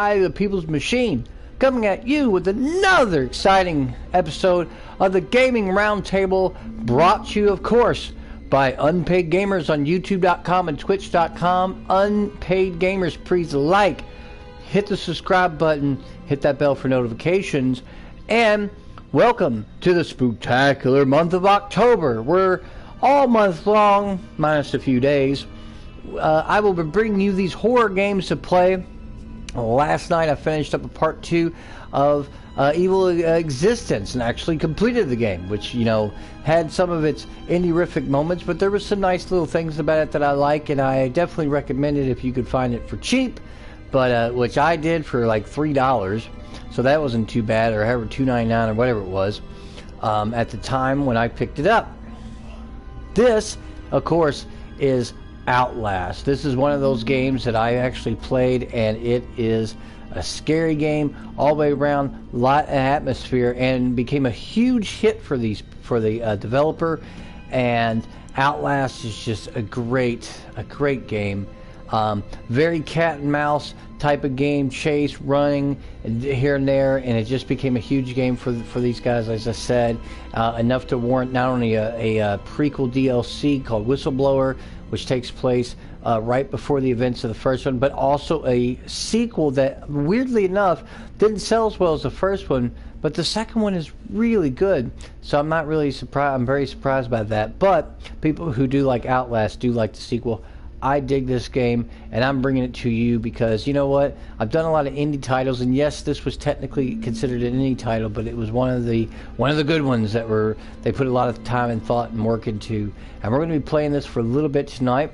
The People's Machine, coming at you with another exciting episode of the Gaming Roundtable, brought to you, of course, by Unpaid Gamers on YouTube.com and Twitch.com. Unpaid Gamers, please like, hit the subscribe button, hit that bell for notifications, and welcome to the Spooktacular month of October. We're all month long, minus a few days. I will be bringing you these horror games to play. Last night I finished up a part 2 of Evil Existence and actually completed the game, which, you know, had some of its indie-rific moments, but there were some nice little things about it that I like, and I definitely recommend it if you could find it for cheap, but which I did for like $3, so that wasn't too bad, or however, $2.99 or whatever it was at the time when I picked it up. This, of course, is Outlast. This is one of those games that I actually played, and it is a scary game all the way around, lot of atmosphere, and became a huge hit for the developer. And Outlast is just a great game. Very cat and mouse type of game, chase, running here and there, and it just became a huge game for these guys, as I said, enough to warrant not only a prequel DLC called Whistleblower, which takes place right before the events of the first one, but also a sequel that, weirdly enough, didn't sell as well as the first one, but the second one is really good. So I'm not really surprised. I'm very surprised by that. But people who do like Outlast do like the sequel. I dig this game, and I'm bringing it to you because, you know what? I've done a lot of indie titles, and yes, this was technically considered an indie title, but it was one of the good ones that they put a lot of time and thought and work into. And we're going to be playing this for a little bit tonight.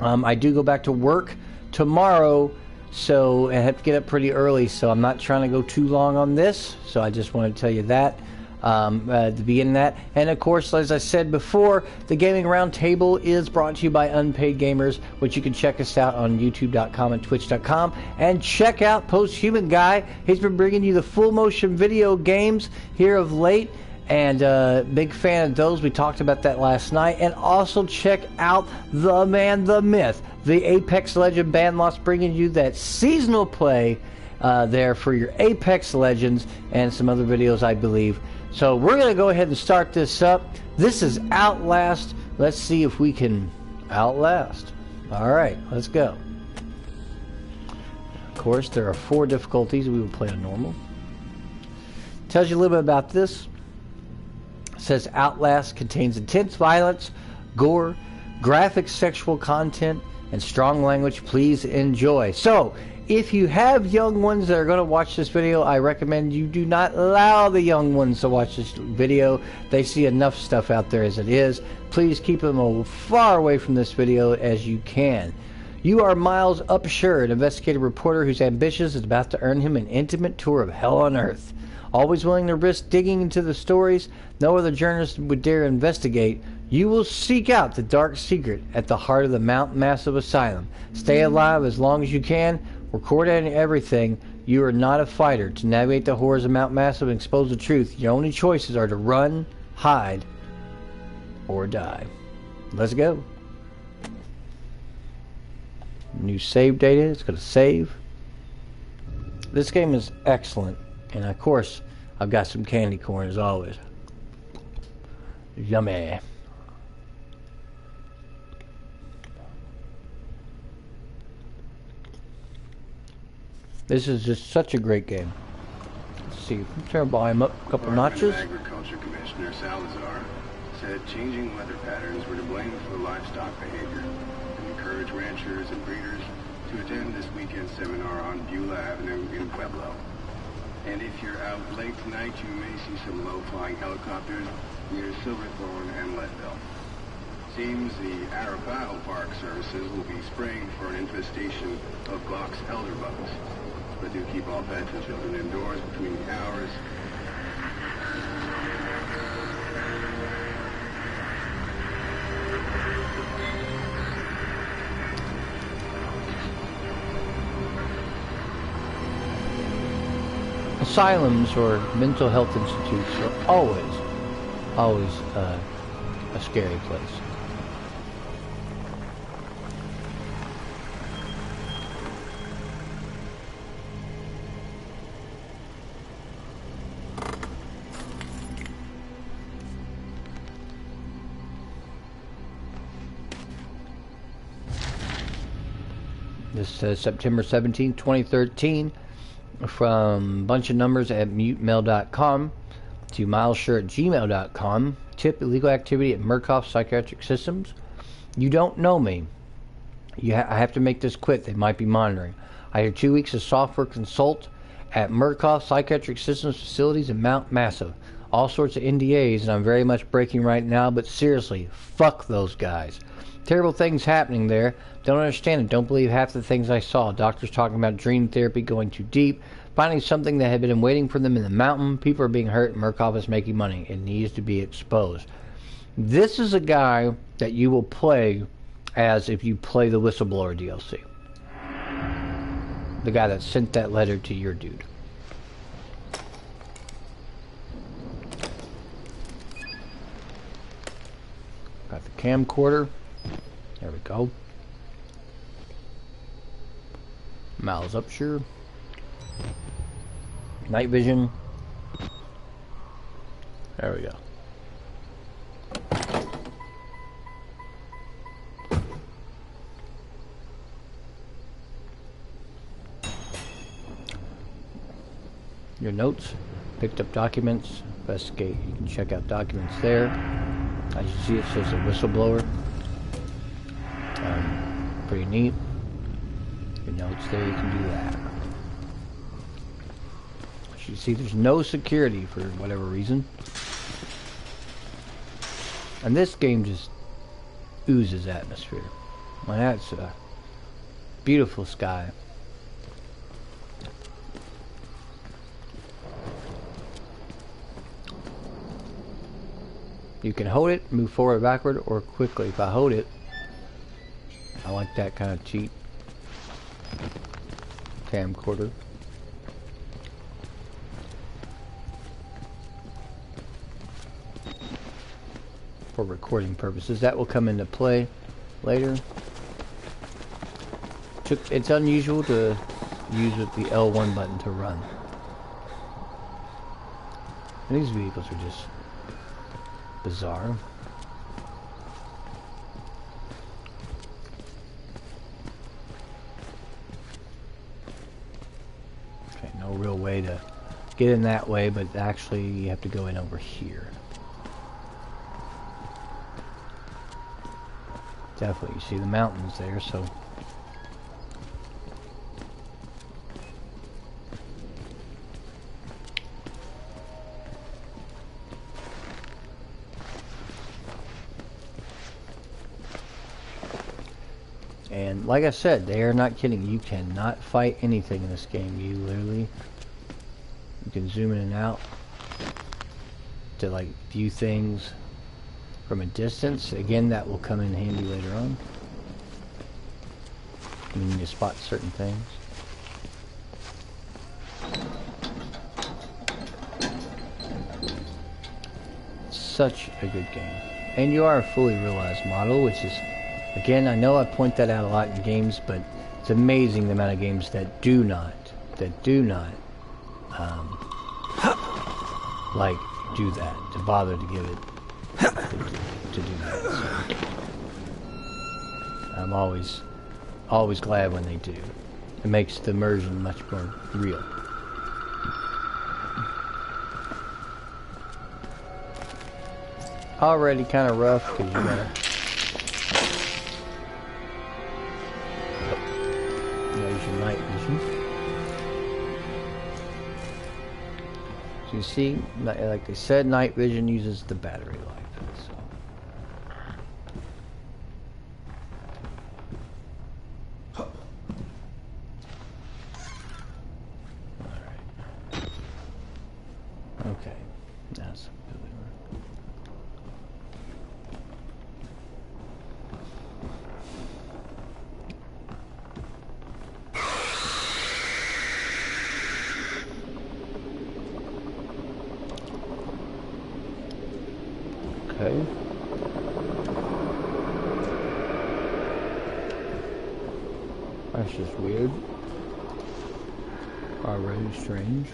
I do go back to work tomorrow, so I have to get up pretty early, so I'm not trying to go too long on this. So I just want to tell you that. At the beginning of that. And of course, as I said before, the Gaming Roundtable is brought to you by Unpaid Gamers, which you can check us out on YouTube.com and Twitch.com. And check out Posthuman Guy. He's been bringing you the full motion video games here of late, and big fan of those. We talked about that last night. And also check out the man, the myth, the Apex Legend Bandlost, bringing you that seasonal play there for your Apex Legends and some other videos, I believe. So we're going to go ahead and start this up. This is Outlast. Let's see if we can outlast. Alright, let's go. Of course, there are 4 difficulties. We will play on normal. Tells you a little bit about this. It says Outlast contains intense violence, gore, graphic sexual content, and strong language. Please enjoy. So, if you have young ones that are going to watch this video, I recommend you do not allow the young ones to watch this video. They see enough stuff out there as it is. Please keep them as far away from this video as you can. You are Miles Upshur, an investigative reporter whose ambition is about to earn him an intimate tour of hell on earth. Always willing to risk digging into the stories no other journalist would dare investigate, you will seek out the dark secret at the heart of the Mount Massive Asylum. Stay alive as long as you can. Record everything. You are not a fighter. To navigate the horrors of Mount Massive and expose the truth, your only choices are to run, hide, or die. Let's go. New save data. It's going to save. This game is excellent. And of course, I've got some candy corn as always. Yummy. This is just such a great game. Let's see, turn the volume up a couple notches. Agriculture Commissioner Salazar said changing weather patterns were to blame for livestock behavior and encouraged ranchers and breeders to attend this weekend seminar on Beulah Avenue in Pueblo. And if you're out late tonight, you may see some low-flying helicopters near Silverthorne and Leadville. Seems the Arapaho Park Services will be spraying for an infestation of box elderbugs. But do keep all pets and children indoors between the hours. Asylums or mental health institutes are always a scary place. This says September 17th, 2013, from a bunch of numbers at mutemail.com to milesure@gmail.com. Tip: illegal activity at Murkoff Psychiatric Systems. You don't know me. I have to make this quick. They might be monitoring. I had 2 weeks of software consult at Murkoff Psychiatric Systems facilities in Mount Massive. All sorts of NDAs, and I'm very much breaking right now, but seriously, fuck those guys. Terrible things happening there. Don't understand it. Don't believe half the things I saw. Doctors talking about dream therapy going too deep. Finding something that had been waiting for them in the mountain. People are being hurt, and Murkoff is making money. It needs to be exposed. This is a guy that you will play as if you play the Whistleblower DLC. The guy that sent that letter to your dude. Got the camcorder. There we go. Miles up, sure. Night vision. There we go. Your notes. Picked up documents. Investigate. You can check out documents there. As you see, it says a whistleblower. Pretty neat. Your notes there, you can do that. As you see, there's no security for whatever reason. And this game just oozes atmosphere. Well, that's a beautiful sky. You can hold it, move forward or backward, or quickly. If I hold it, I like that kind of cheap camcorder. For recording purposes. That will come into play later. It's unusual to use with the L1 button to run. And these vehicles are just bizarre. Okay, no real way to get in that way, but actually you have to go in over here. Definitely, you see the mountains there, so and like I said, they are not kidding. You cannot fight anything in this game. You literally, you can zoom in and out to like view things from a distance. Again, that will come in handy later on. You need to spot certain things. Such a good game. And you are a fully realized model, which is, again, I know I point that out a lot in games, but it's amazing the amount of games that do not like do that, to bother to give it to do that. So I'm always glad when they do. It makes the immersion much more real. Already kind of rough because you gotta there's your night vision. So you see, like they said, night vision uses the battery life. So. Alright. Okay. That's really okay. That's just weird. Already strange.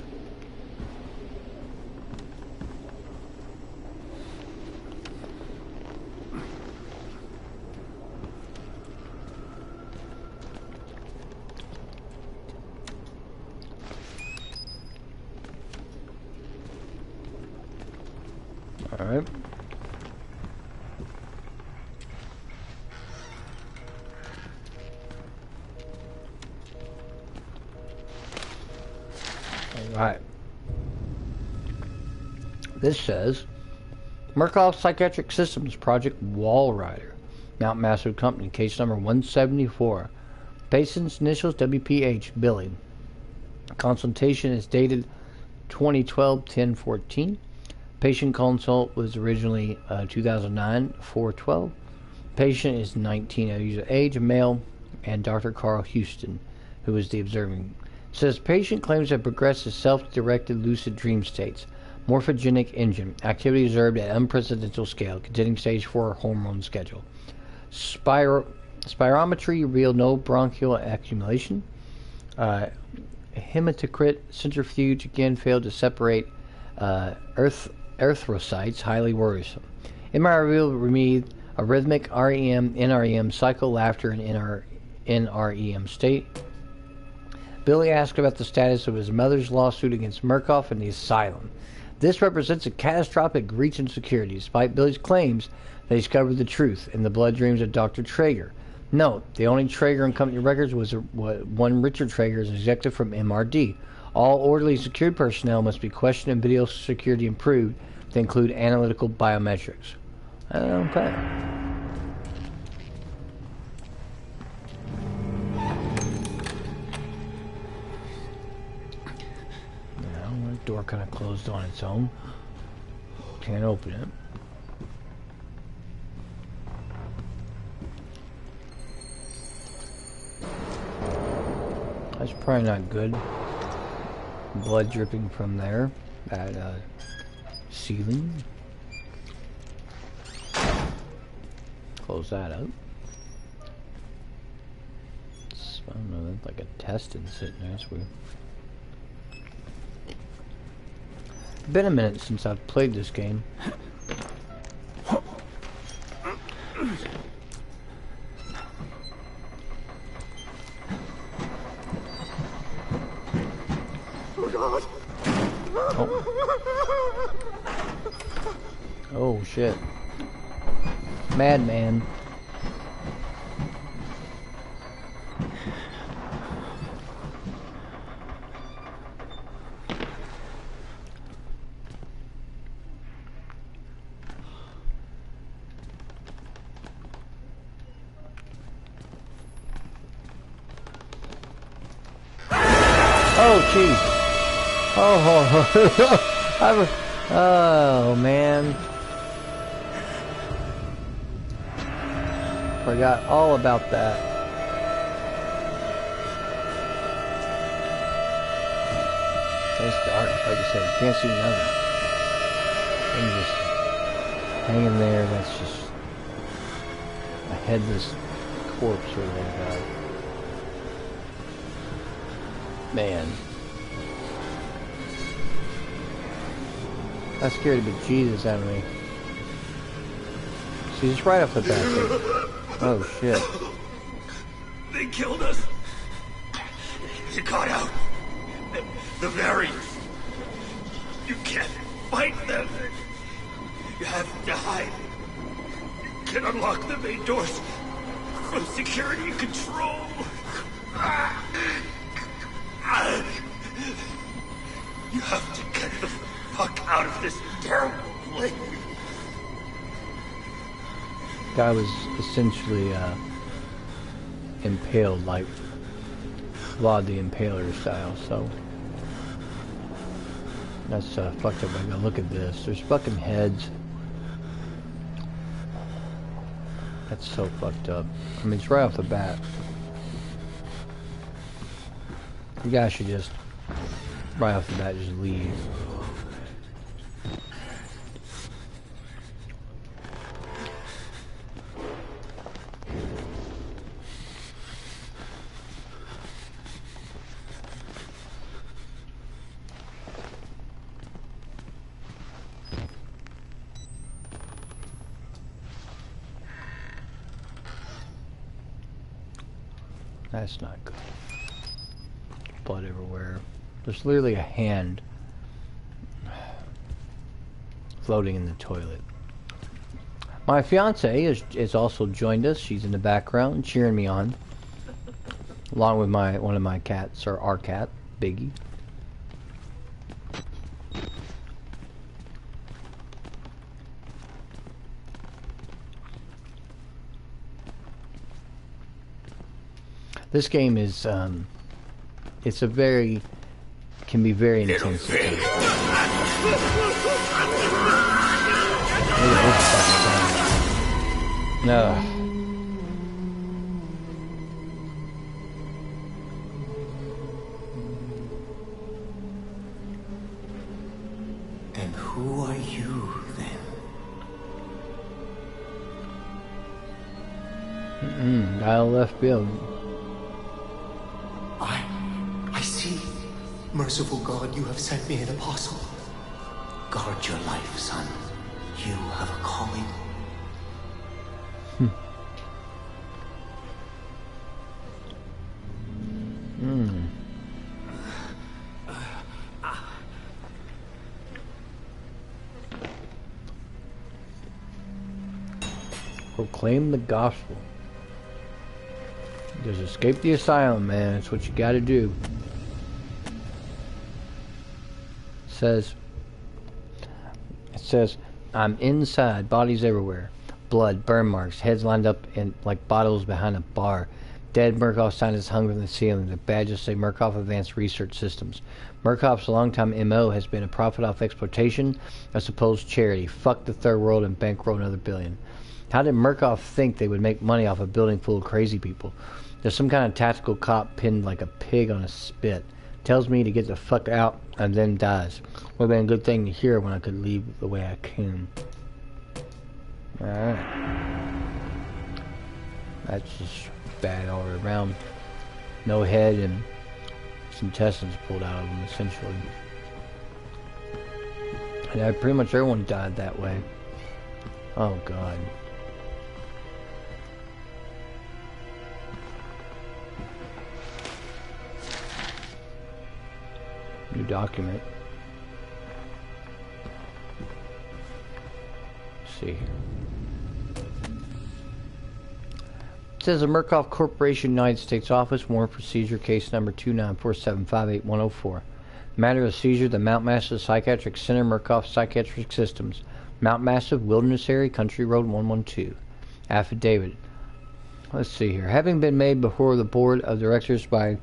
Alright. Alright. This says Murkoff Psychiatric Systems Project Wall Rider. Mount Massive Company, case number 174. Patient's initials WPH, Billy. Consultation is dated 2012-10-14. Patient consult was originally 2009-4-12. Patient is 19 years of age, male, and Dr. Carl Houston, who is the observing. Says patient claims to have progressive self-directed lucid dream states. Morphogenic engine. Activity observed at unprecedented scale. Continuing stage 4 hormone schedule. Spirometry revealed no bronchial accumulation. Hematocrit centrifuge again failed to separate erythrocytes, highly worrisome. MRI revealed arrhythmic REM, NREM, cycle, laughter, and NREM state. Billy asked about the status of his mother's lawsuit against Murkoff and the asylum. This represents a catastrophic breach in security, despite Billy's claims they discovered the truth in the blood dreams of Dr. Traeger. Note, the only Traeger in company records was one Richard Traeger as executive from MRD. All orderly secured personnel must be questioned and video security improved to include analytical biometrics. Okay. Now, the door kind of closed on its own. Can't open it. That's probably not good. Blood dripping from there. That ceiling. Close that up. I don't know, that's like a intestine sitting there. That's weird. Been a minute since I've played this game. Oh shit. Madman. Oh jeez. Oh man. Forgot all about that. It's dark, like I said, you can't see nothing. I'm just hanging there, that's just a headless corpse or whatever. Man. That scared the bejesus out of me. See, just right off the bat. Oh shit. They killed us. You got out. The barriers. You can't fight them. You have to hide. You can unlock the main doors from security control. You have to get the fuck out of this terrible place. Guy was essentially impaled like Vlad the Impaler style, so that's fucked up. I gotta look at this. There's fucking heads. That's so fucked up. I mean, it's right off the bat. You guys should just, right off the bat, just leave. That's not good. Blood everywhere. There's literally a hand floating in the toilet. My fiance is also joined us. She's in the background cheering me on, along with one of my cats, or our cat, Biggie. This game is it's a very can be very intense. No. And who are you, then? Dial left field. I see. Merciful God, you have sent me an apostle. Guard your life, son. You have a calling. Proclaim the gospel. Just escape the asylum, man. That's what you gotta do. It says, I'm inside, bodies everywhere. Blood, burn marks, heads lined up in like bottles behind a bar. Dead Murkoff scientists hung from the ceiling. The badges say Murkoff Advanced Research Systems. Murkoff's longtime MO has been a profit off exploitation, a supposed charity. Fuck the third world and bankroll another billion. How did Murkoff think they would make money off a building full of crazy people? There's some kind of tactical cop pinned like a pig on a spit. Tells me to get the fuck out and then dies. Would have been a good thing to hear when I could leave the way I came. Alright. That's just bad all around. No head and some intestines pulled out of him, essentially. And pretty much everyone died that way. Oh god. New document. Let's see here. It says the Murkoff Corporation, United States Office, Warrant Procedure, case number 294758104. Matter of seizure, the Mount Massive Psychiatric Center, Murkoff Psychiatric Systems, Mount Massive, Wilderness Area, Country Road 112. Affidavit. Let's see here. Having been made before the board of directors by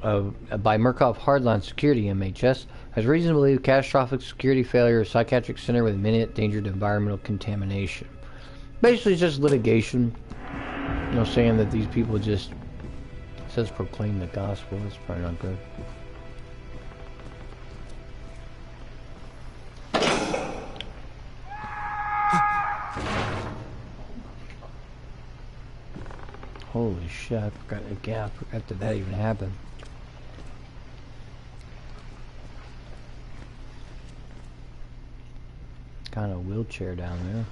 Murkoff Hardline Security, MHS, has reason to believe catastrophic security failure of psychiatric center with imminent danger to environmental contamination. Basically, it's just litigation. You know, saying that these people just, it says proclaim the gospel. That's probably not good. Holy shit, I forgot that even happened. Kind of wheelchair down there.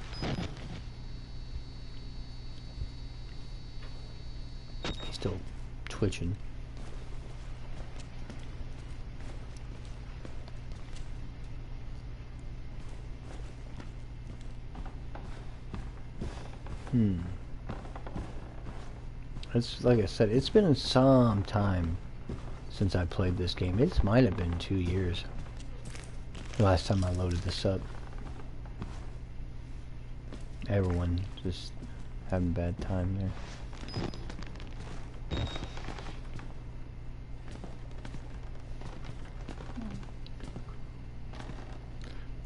He's still twitching. It's like I said, it's been some time since I played this game. It might have been 2 years. The last time I loaded this up. Everyone just having a bad time there.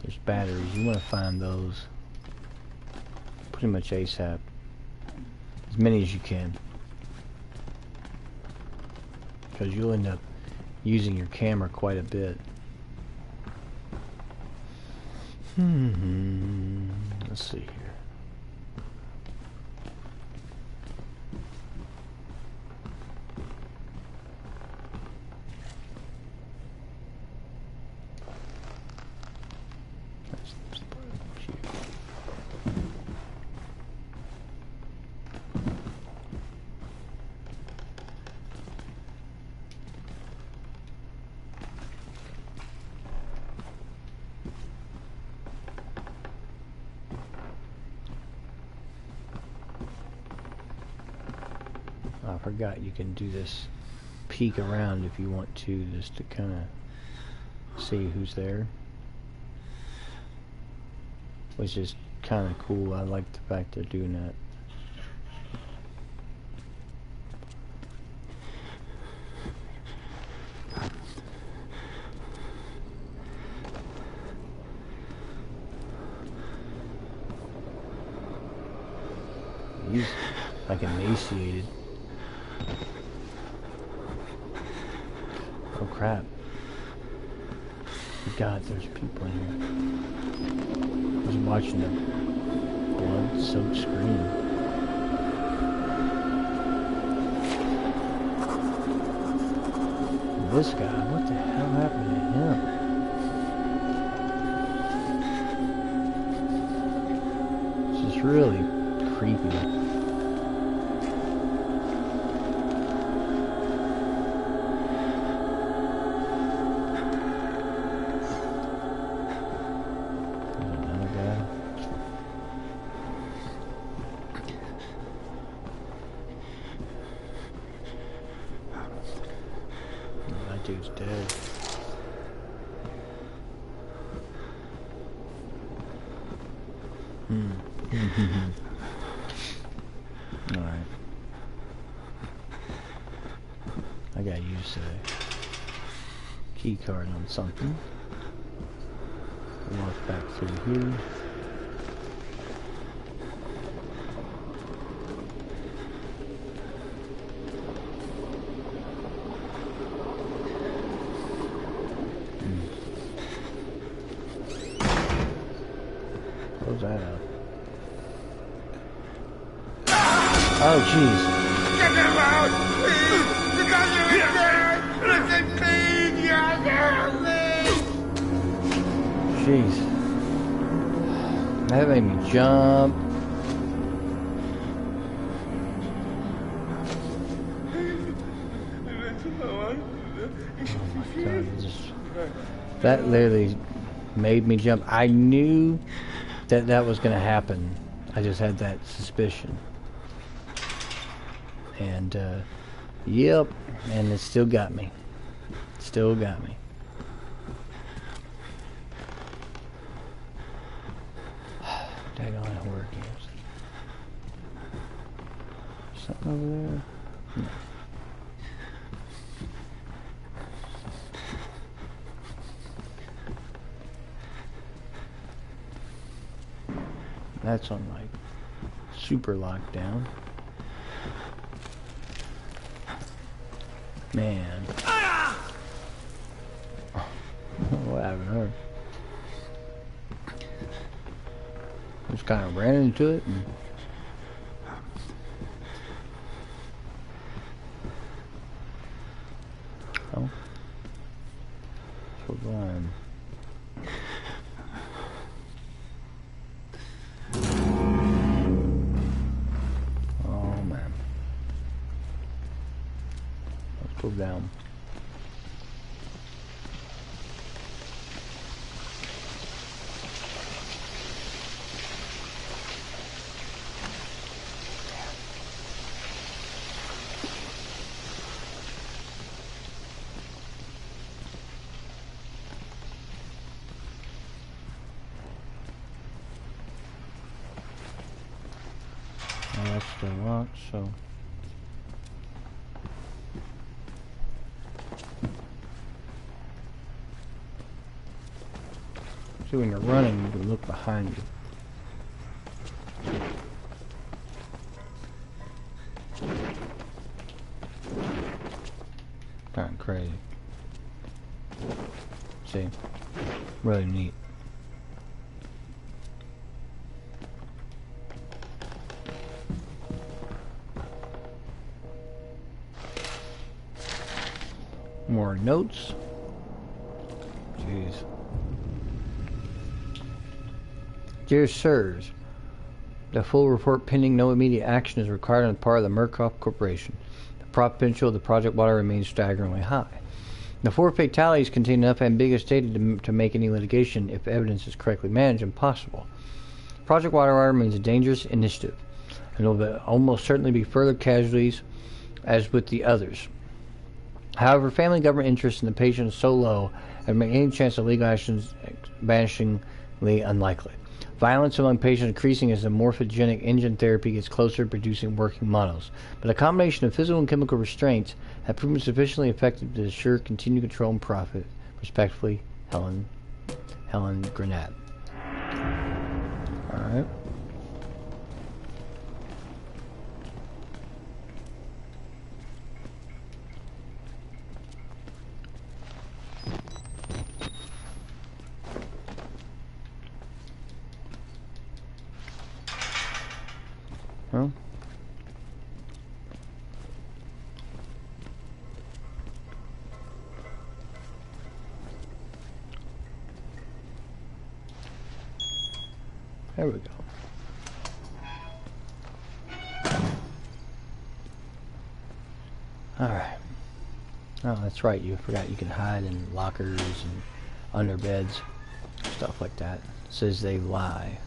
There's batteries. You want to find those pretty much ASAP. As many as you can. Because you'll end up using your camera quite a bit. Let's see here. forgot you can do this peek around if you want to, just to kind of see who's there, which is kind of cool. I like the fact they're doing that. He's like emaciated. Oh crap. God, there's people in here. I was watching a blood-soaked screen. This guy, what the hell happened to him? This is really creepy. Dude's dead. Alright. I gotta use a key card on something. Walk back through here. Close that up. Oh, jeez. Get him out! Please! The doctor is dead! Listen, please! Jeez. That made me jump. Oh my God, that literally made me jump. I knew that was going to happen. I just had that suspicion. And, yep, and it still got me. Still got me. Daggone horror games. Something over there? No. That's on like super lockdown. Man. What happened to her? Just kind of ran into it and oh. So blind. Down. Well, that's still locked, so see, when you're running, you can look behind you. Kind of crazy. See? Really neat. More notes. Jeez. Dear Sirs, the full report pending no immediate action is required on the part of the Murkoff Corporation. The potential of the Project Water remains staggeringly high. The 4 fatalities contain enough ambiguous data to make any litigation, if evidence is correctly managed, impossible. Project Water remains a dangerous initiative, and there will almost certainly be further casualties as with the others. However, family government interest in the patient is so low as to make any chance of legal actions vanishingly unlikely. Violence among patients increasing as the morphogenic engine therapy gets closer to producing working models. But a combination of physical and chemical restraints have proven sufficiently effective to assure continued control and profit. Respectfully, Helen Grenade. Alright. Well, there we go. Alright. Oh, that's right. You forgot you can hide in lockers and under beds. Stuff like that. It says they lie.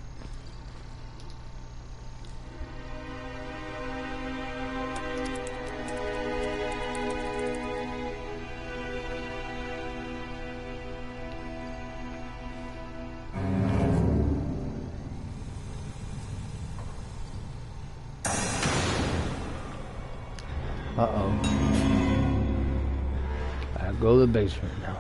Uh-oh. I'll go to the basement now.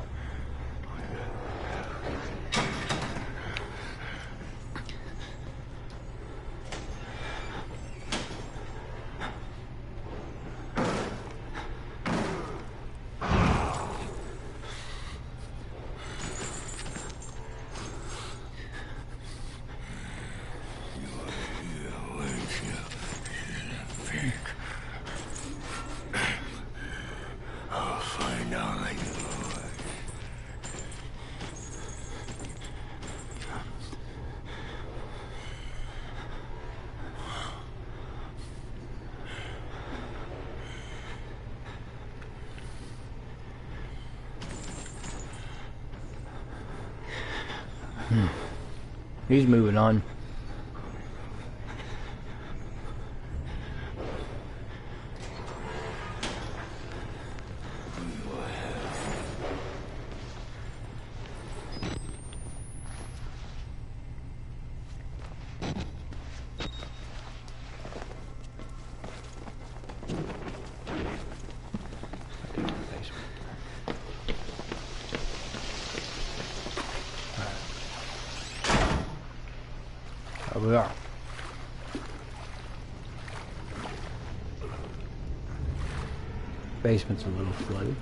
He's moving on. There we are. Basement's a little flooded.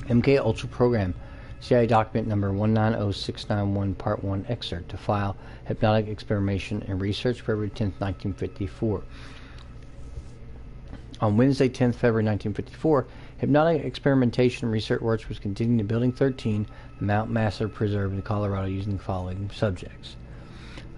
MK Ultra Program, CIA document number 190691, Part 1 excerpt to file Hypnotic Experimentation and Research, February 10th, 1954. On Wednesday, 10th February 1954, hypnotic experimentation and research work was continued in Building 13, the Mount Massler Preserve in Colorado, using the following subjects.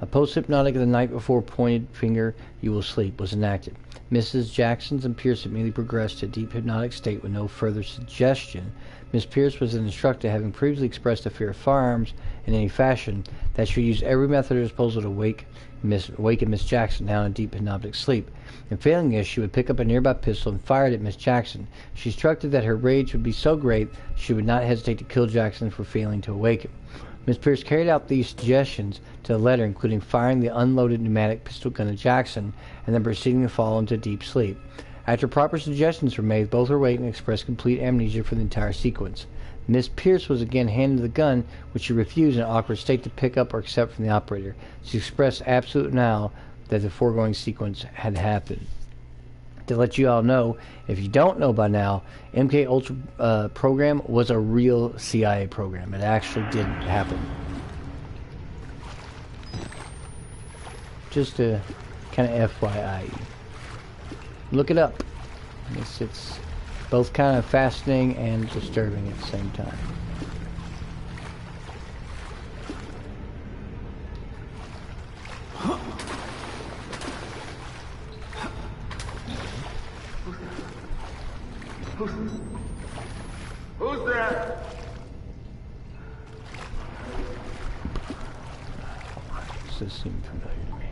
A post-hypnotic of the night before pointed finger, you will sleep, was enacted. Mrs. Jackson's and Pierce immediately progressed to a deep hypnotic state with no further suggestion. Miss Pierce was instructed, having previously expressed a fear of firearms in any fashion, that she used every method at her disposal to awaken Miss Jackson now in a deep hypnotic sleep. In failing this, she would pick up a nearby pistol and fire it at Miss Jackson. She instructed that her rage would be so great she would not hesitate to kill Jackson for failing to awaken. Miss Pierce carried out these suggestions to the letter, including firing the unloaded pneumatic pistol gun at Jackson and then proceeding to fall into deep sleep. After proper suggestions were made, both were awake and expressed complete amnesia for the entire sequence. Miss Pierce was again handed the gun, which she refused in an awkward state to pick up or accept from the operator. She expressed absolute denial that the foregoing sequence had happened. To let you all know, if you don't know by now, MK Ultra program was a real CIA program. It actually did happen. Just a kind of FYI. Look it up. It's both kind of fascinating and disturbing at the same time. Who's there? Does this seem familiar to me?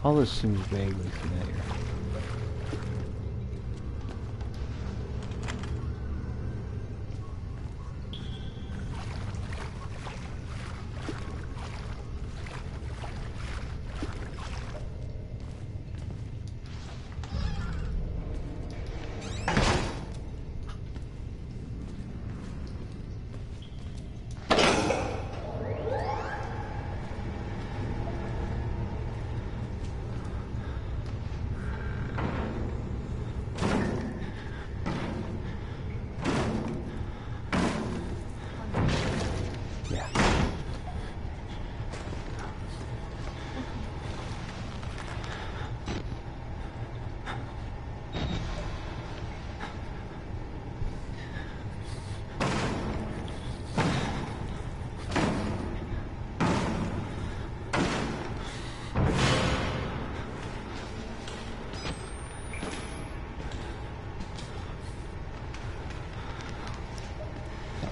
All this seems vaguely familiar.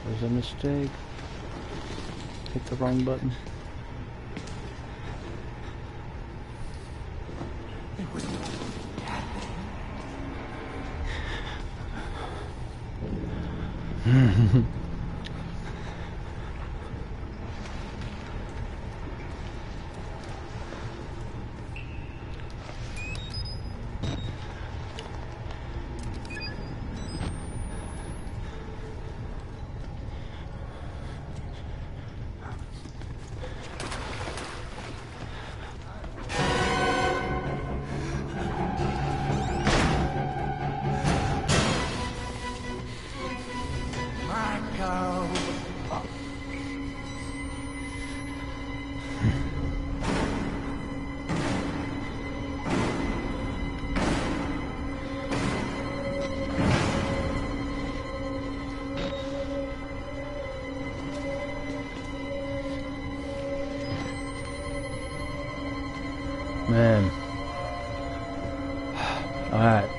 Was a mistake. Hit the wrong button. It was Man. Alright.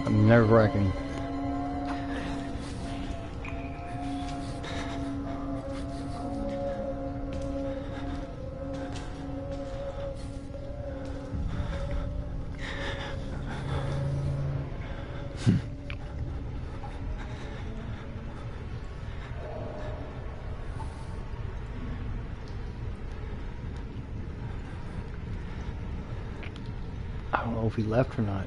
I'm nerve-wracking. I don't know if he left or not.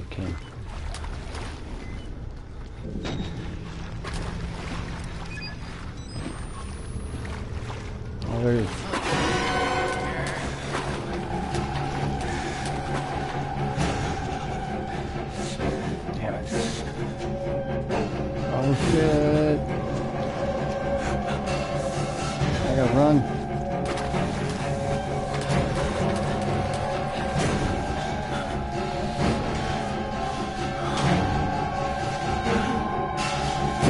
King. Oh, there it is. Damn it. Oh shit. I gotta run.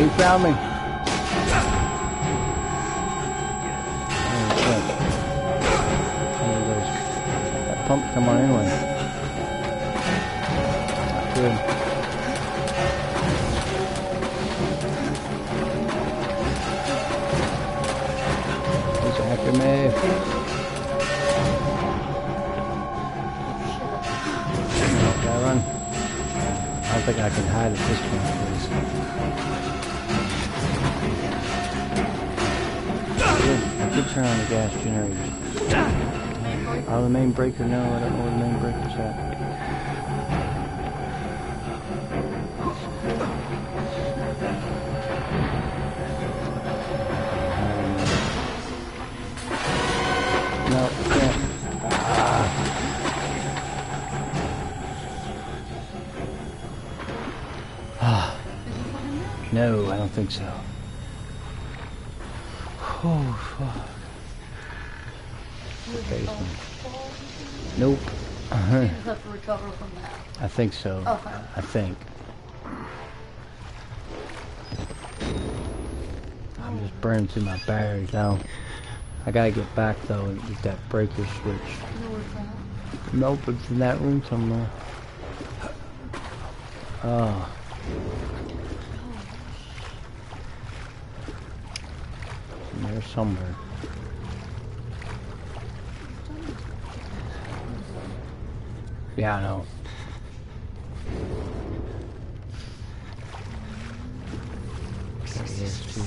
He found me. That pump come on anyway. Not good. He's after me. Gotta run. I don't think I can hide at this point, please. I did turn on the gas generator. Oh, the main breaker? No, I don't know where the main breaker's at. No, can't. No, I don't think so. Oh, fuck. Basement. Nope. You just have to recover from that. I think so. Okay. I think. I'm just burning through my batteries now. I gotta get back though and get that breaker switch. You know where's that? Nope, it's in that room somewhere. Oh. In there somewhere. Yeah, I know. There he is too.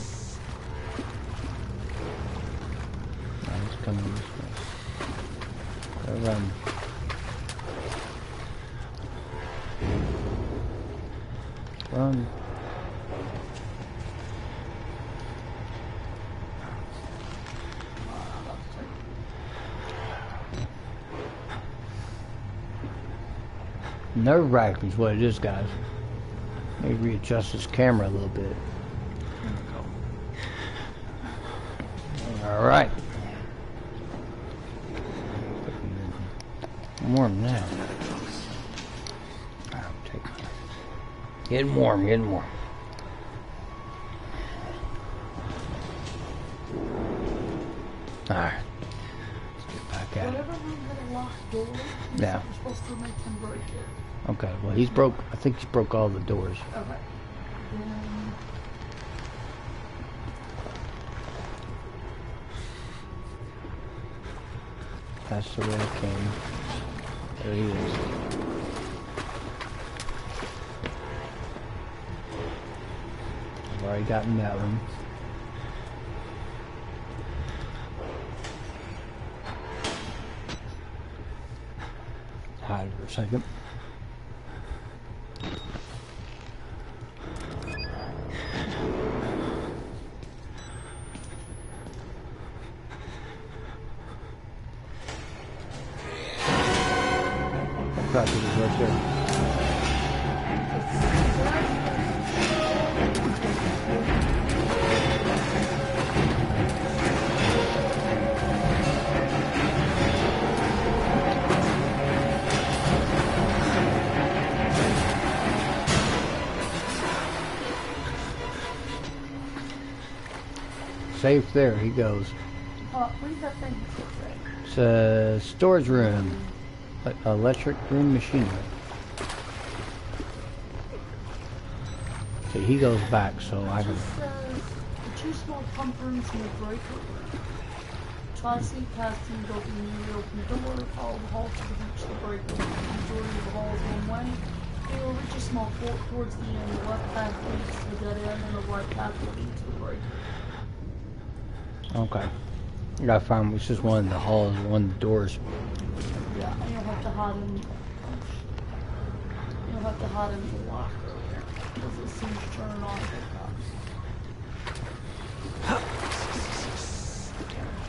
Oh, he's coming this way. Gotta run. Run. Nerve-wracking is what it is, guys. Maybe readjust this camera a little bit. Alright. Warm now. Getting warm, getting warm. Alright. Let's get back at it. Whatever room had a locked door, Yeah. you're supposed to make them break it. Okay, well he's broke, I think he's broke all the doors. Okay. That's the way I came. There he is. I've already gotten that one. Hide for a second. Crap, it is right there. Safe there, he goes. What is that thing? It's a storage room. Electric room machinery. So he goes back, so I can. It says the two small pump rooms in the breaker room. Try to sneak past them, go through the open door, follow the hall to reach the breaker room. The majority of the hall is one way. They will reach a small fork towards the end. The left path leads to the dead end, and the right path will lead to the breaker. Okay. I gotta find which is one of the halls, one of the doors. Yeah, and you'll have to hide in. You'll have to hide in the locker because as soon as you turn it on, it comes.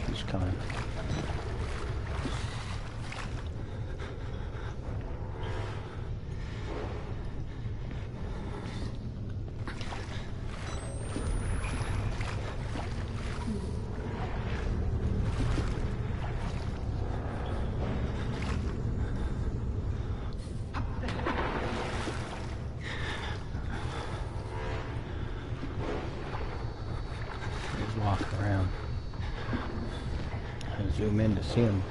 He's coming. Walking around. And zoom in to see him.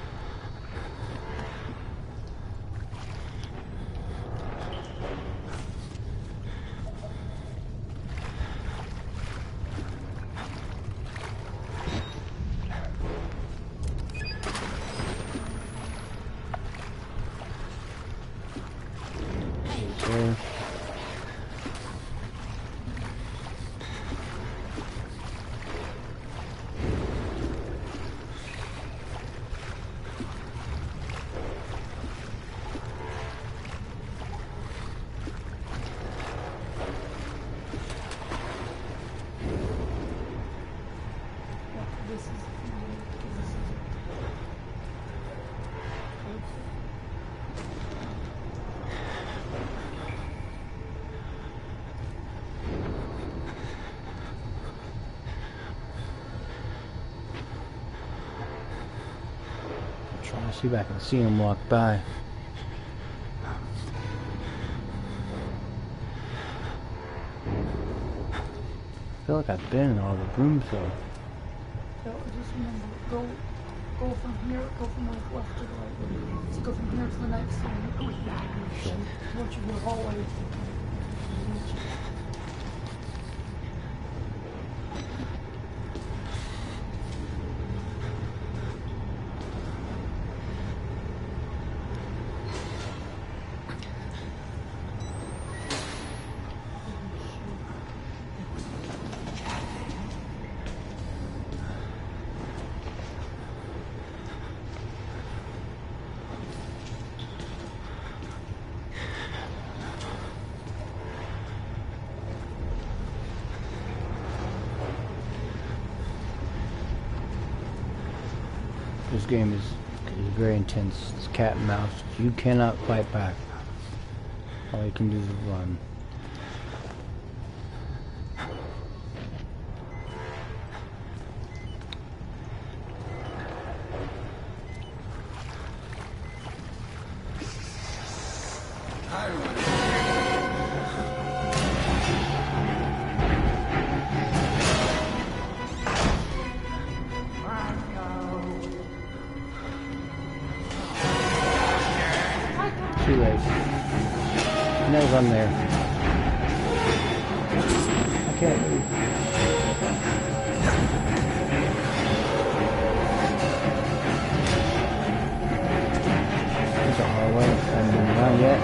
He's there. See if I can see him walk by. I feel like I've been in all the rooms though. So just remember, go from here, go from like left to the right. So go from here to the next one. Once you go hallway. This game is very intense. It's cat and mouse. You cannot fight back. All you can do is run. Too late. He knows I'm there. I can't move. There's a hallway. I haven't been around yet.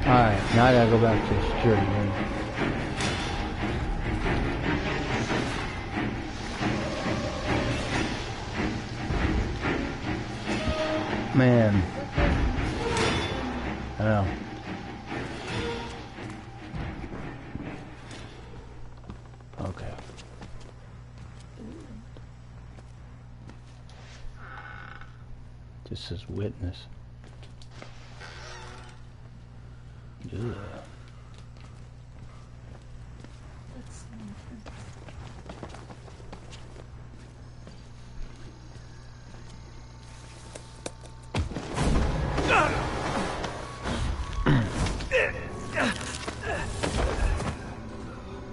Alright, now I gotta go back to the security room. Man. I know. Okay. This is witness. Ugh.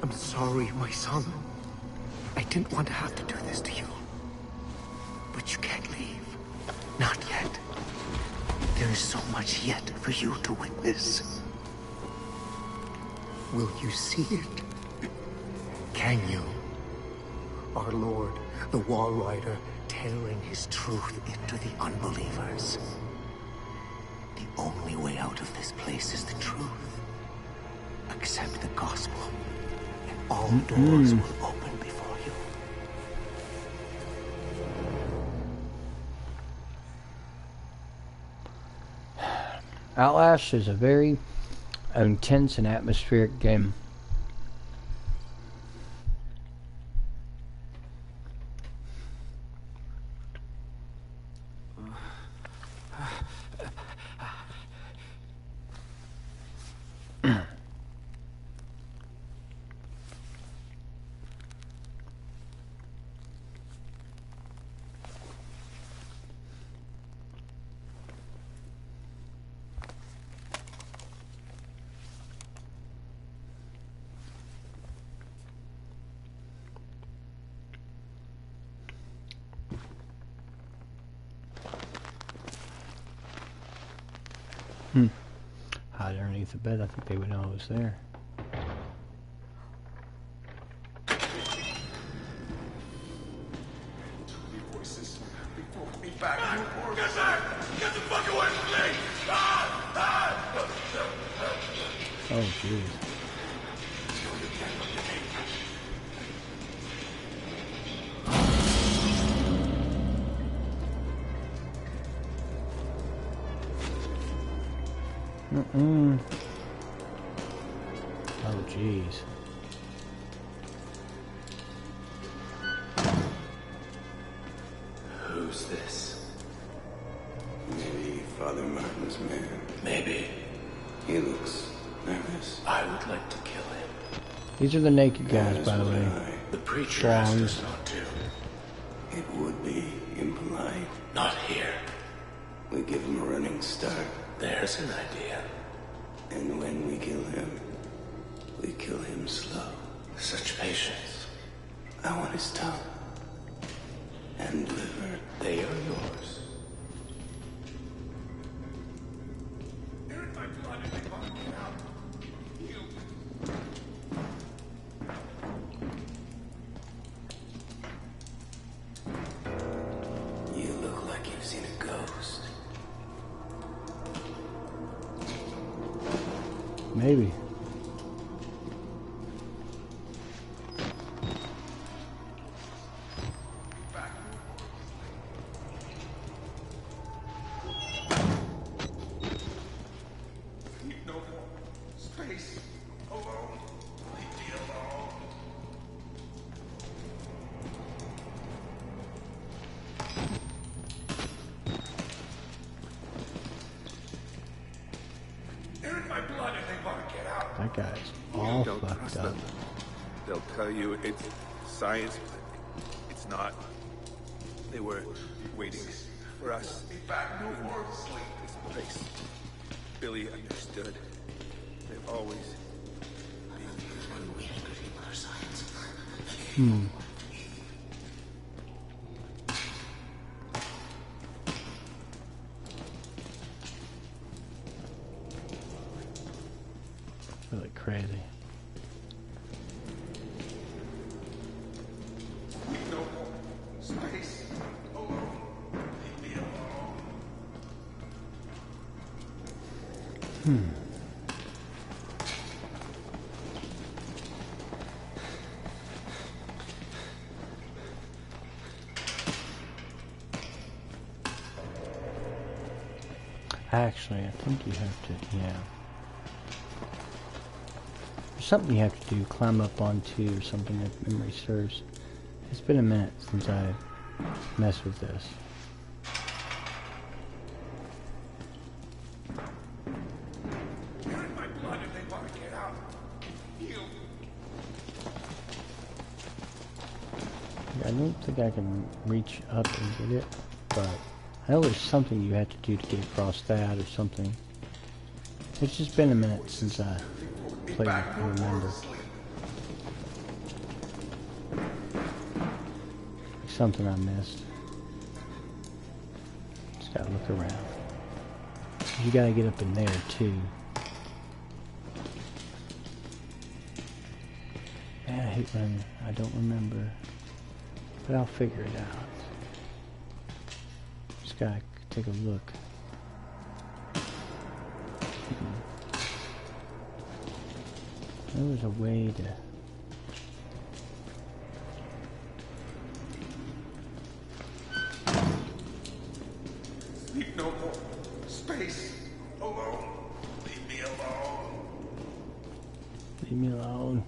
I'm sorry, my son. I didn't want to have to do this to you. But you can't leave. Not yet. There is so much yet for you to witness. Will you see it? Can you? Our Lord, the Wall Rider, tearing his truth into the unbelievers. The only way out of this place is the truth. Accept the gospel, and all doors will open before you. Outlast is a very intense and atmospheric game. underneath the bed, I think they would know I was there. Get back! Get the fuck away from me! Oh, jeez. Oh, jeez. Who's this? Maybe Father Martin's man. Maybe. He looks nervous. I would like to kill him. These are the naked guys, As by the would way. I. The preacher asked Wrong. us not to. It would be impolite. Not here. We give him a running start, There's an idea. and when we kill him slow. Such patience. I want his tongue and liver. They are yours. You look like you've seen a ghost. Maybe. No more space. Alone. Leave me alone. They're in my blood and they want to get out. That guy's all Don't fucked trust up. them. They'll tell you it's science, but it's not. They were waiting for us. Be back. No more sleep. This place. Billy understood. They've always Really crazy. No more space. Alone. Leave me alone. Actually, I think you have to, yeah. There's something you have to do, climb up onto or something if memory serves. It's been a minute since I messed with this. They're in my blood and they want to get out. You. I don't think I can reach up and get it, but I know there's something you have to do to get across that or something. It's just been a minute since I played it, I remember. Something I missed. Just gotta look around. You gotta get up in there too. Man, I hate when I don't remember. But I'll figure it out. Just gotta take a look. There was a way to... Sleep no more. Space. Alone. Leave me alone. Leave me alone.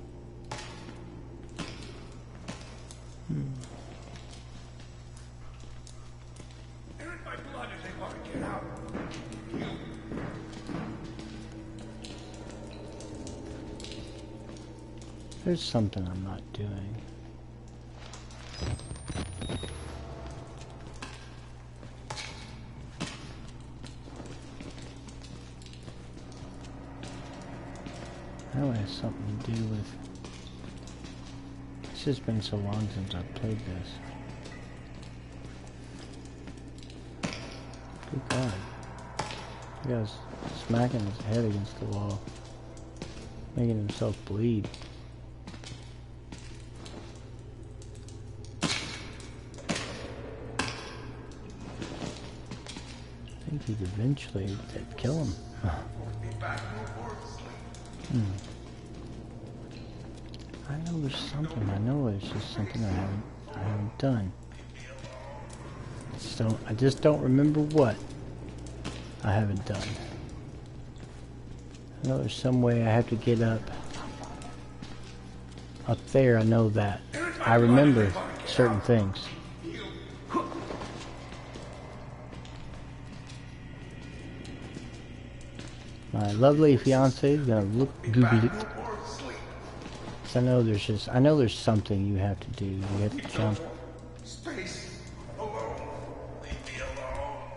They're in my blood and they want to get out. There's something I'm not doing. That has something to do with... It's just been so long since I've played this. Good God. The guy's smacking his head against the wall, making himself bleed. I think he'd eventually kill him. I know there's something. I know it's just something I haven't done. I just don't remember what I haven't done. I know there's some way I have to get up there. I know that. I remember certain things. My lovely fiance is gonna look googly. I know there's something you have to do. You have to jump. Space. Alone. Leave me alone.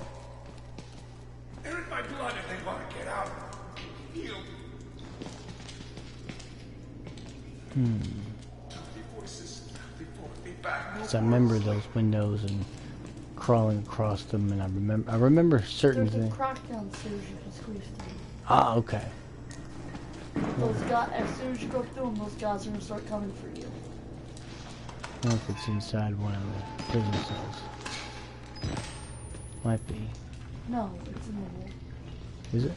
They're in my blood if they want to get out. Heal. Voices before me back. Because I remember those windows and crawling across them, and I remember certain There's a things. crack downstairs you can squeeze through. Ah, okay. Those guys, as soon as you go through them, those guys are gonna start coming for you. I don't know if it's inside one of the prison cells. Might be. No, it's in the wall. Is it?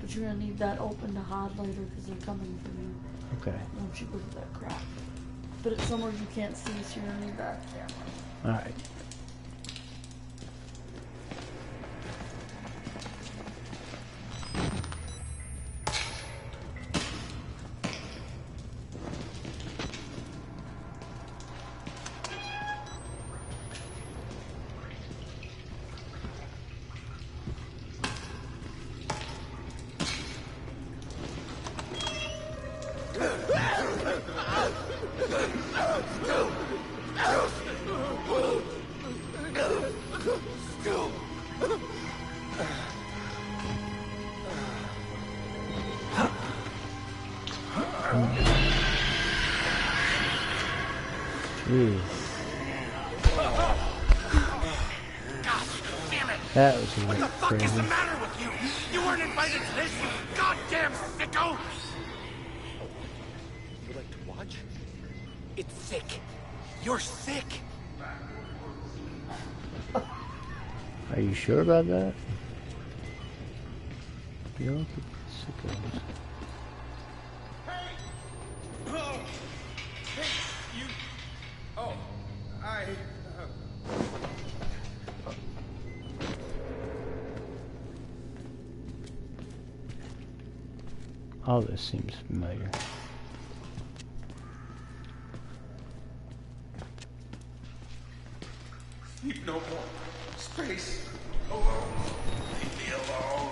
But you're gonna need that open to hide later because they're coming for you Okay. once you go through that crack. But it's somewhere you can't see, so you're gonna need that camera. Alright. Jeez. That was a What the little fuck is the crazy. matter with you? You weren't invited to this, you goddamn sicko! You like to watch? It's sick. You're sick. Are you sure about that? You don't think it's sickos. Oh, hey, you. Oh, I. All this seems familiar. Sleep no more. Space. Alone. Leave me alone.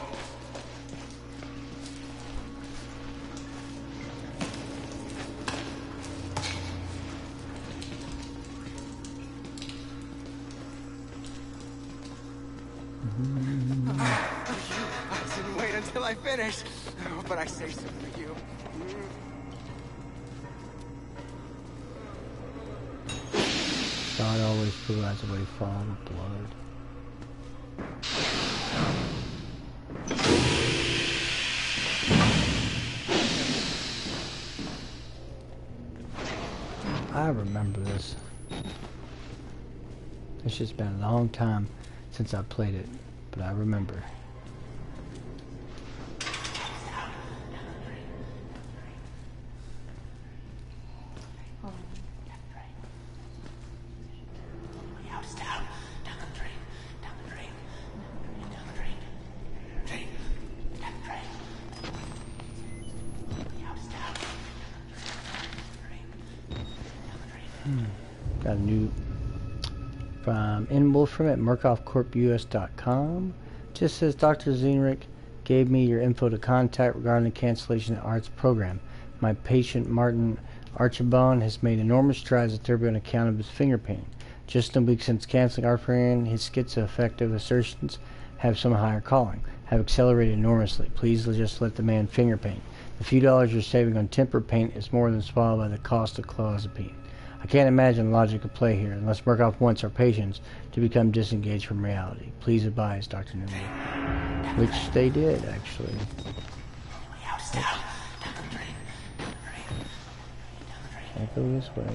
I didn't wait until I finished, but I say so for you. God always provides a way fall of blood. I remember this. It's just been a long time since I played it, but I remember. Got a new from N. Wolfram at murkoffcorpus.com. Just says Dr. Zenrick gave me your info to contact regarding the cancellation of the arts program. My patient Martin Archibald has made enormous strides in therapy on account of his finger pain. Just in a week since canceling art program, his schizoaffective assertions have some higher calling, have accelerated enormously. Please just let the man finger paint. The few dollars you're saving on temper paint is more than swallowed by the cost of clozapine. I can't imagine logic at play here, unless Murkoff wants our patients to become disengaged from reality. Please advise, Dr. Newman. Which they did, actually. Can't go this way.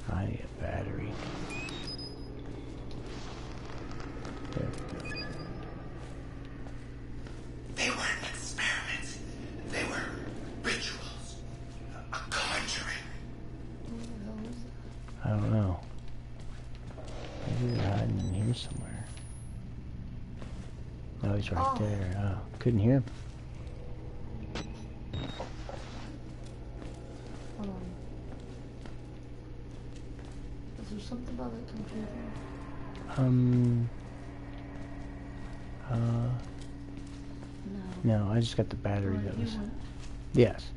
I need a battery. There we go. They weren't experiments. They were rituals. A conjuring. I don't know. Maybe they're hiding in here somewhere. Oh, he's right there. Oh, couldn't hear him. Hold on. Is there something about that computer? No, I just got the battery Right, that you was. went. Yes.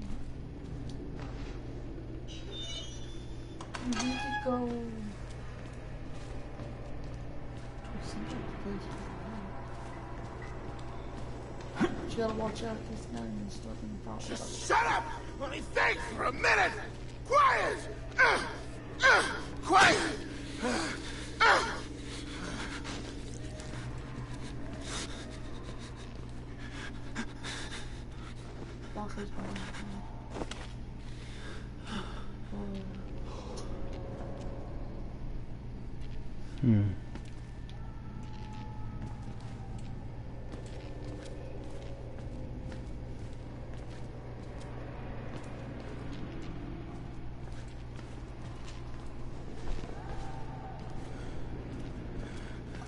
You need to go to some other place. But you gotta watch out because now you're starting to fall. Just shut up! Let me think for a minute! Quiet! Quiet! Walker's behind Hmm.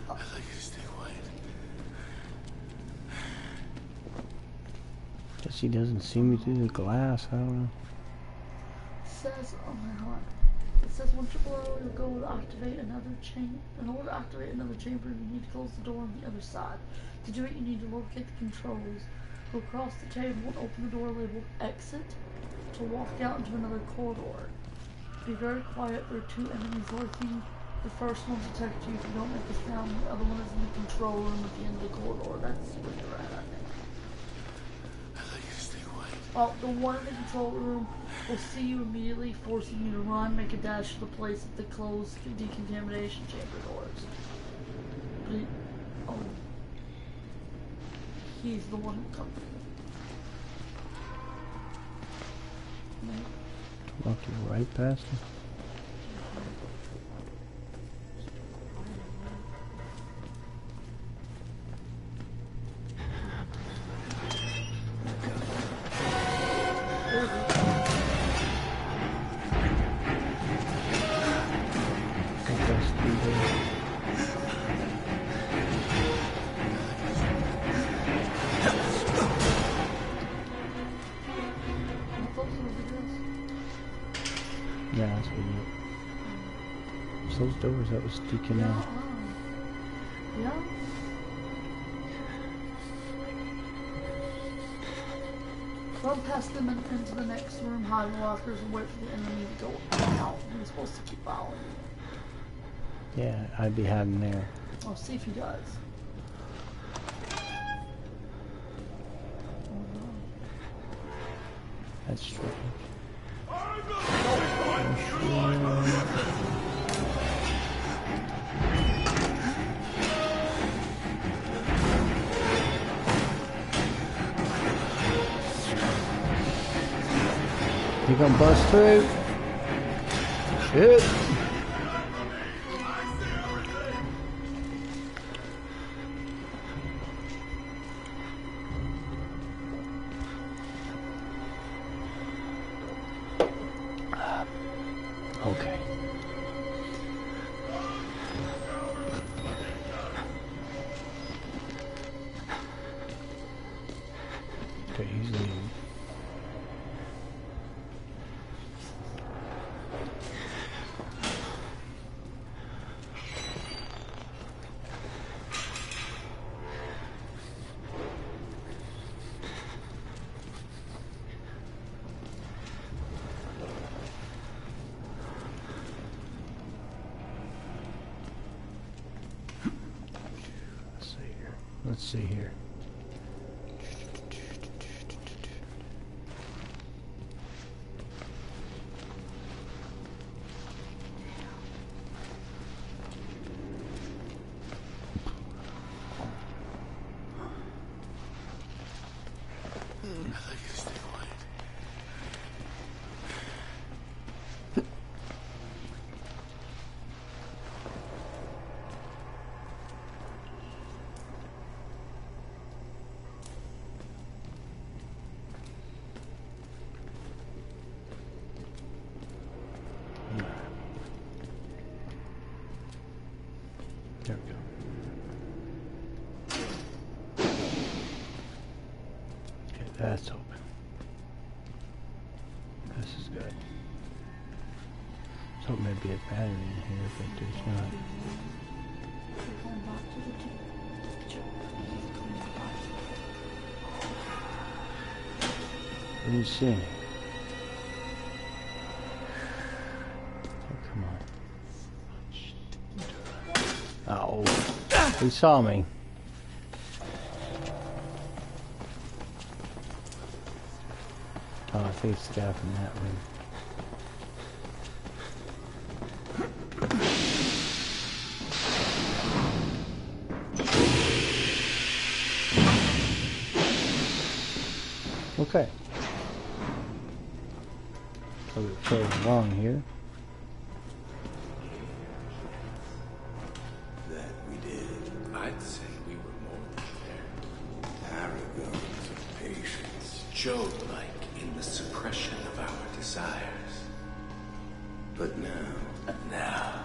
I'd like you to stay quiet. Guess he doesn't see me through the glass. I don't know. It says, oh my god. It says once you're below, you'll go to activate another chamber. In order to activate another chamber, you need to close the door on the other side. To do it, you need to locate the controls. Go across the table and open the door labeled exit to walk out into another corridor. Be very quiet. There are two enemies lurking. The first one will detect you if you don't make a sound. The other one is in the control room at the end of the corridor. That's where you're at, I think. I'd like you to stay quiet. Well, the one in the control room will see you immediately, forcing you to run, make a dash to the place at the closed decontamination chamber doors. But he's the one who comes. Walk you right past him. Yeah, that's what it is. Those doors that was sticking out. Yeah. Run past them and into the next room, hide in the lockers, and wait for the enemy to go out. You're supposed to keep following you. Yeah, I'd be hiding there. I'll see if he does. That's strange. You gonna bust through? Shit. Okay. Okay, he's leaving. see here. There we go. Okay, that's open. This is good. So maybe a battery in here, but there's not. I didn't see any. Oh, come on. Oh, he saw me. Oh, I think it's the guy from that room. Okay. So we're playing along here. That we did. I'd say we were more prepared. Arrogance of patience. Job-like in the suppression of our desires. But now.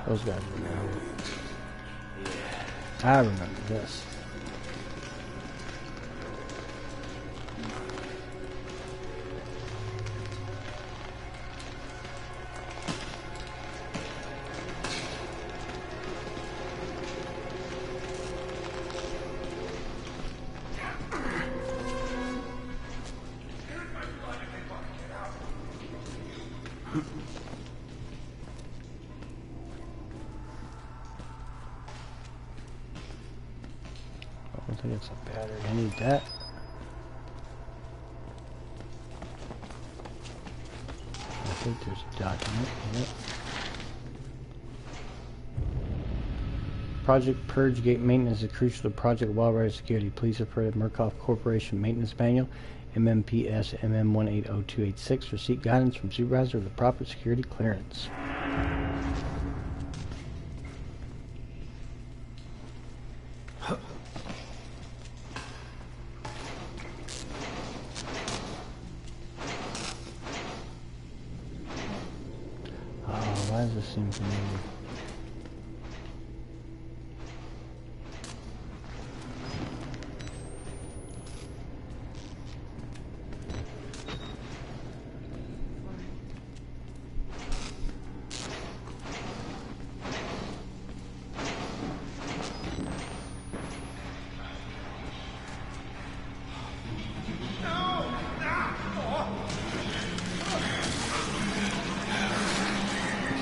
Those guys remember. I remember this. I don't think it's a battery. I need that. I think there's a document. Yep. Project Purge Gate maintenance is crucial to Project Wildrider security. Please refer to Murkoff Corporation Maintenance Manual, MMPS MM180286, for seek guidance from supervisor of the proper security clearance. Why does this seem familiar?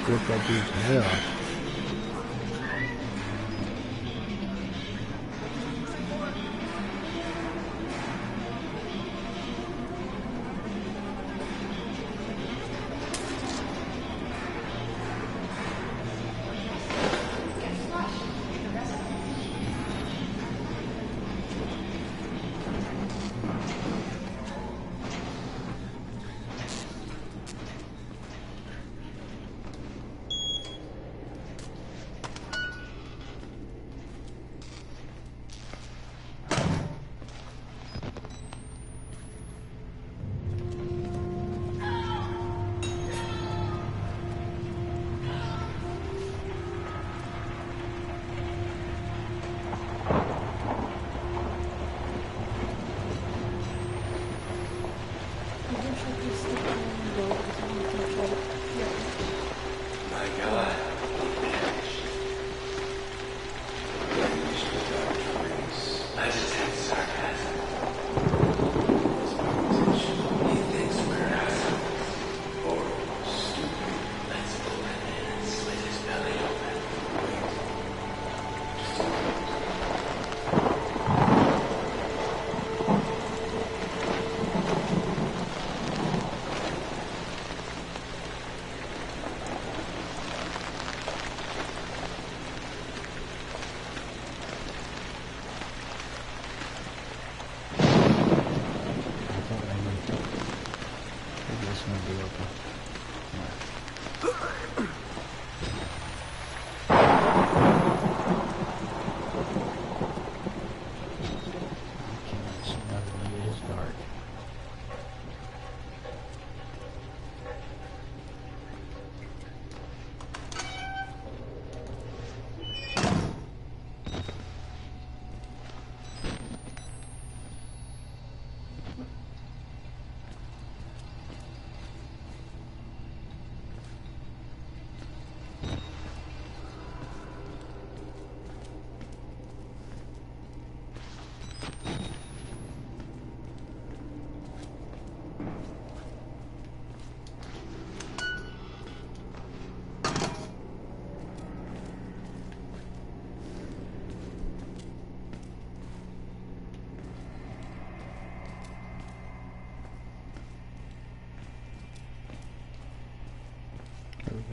Rip that dude's head off.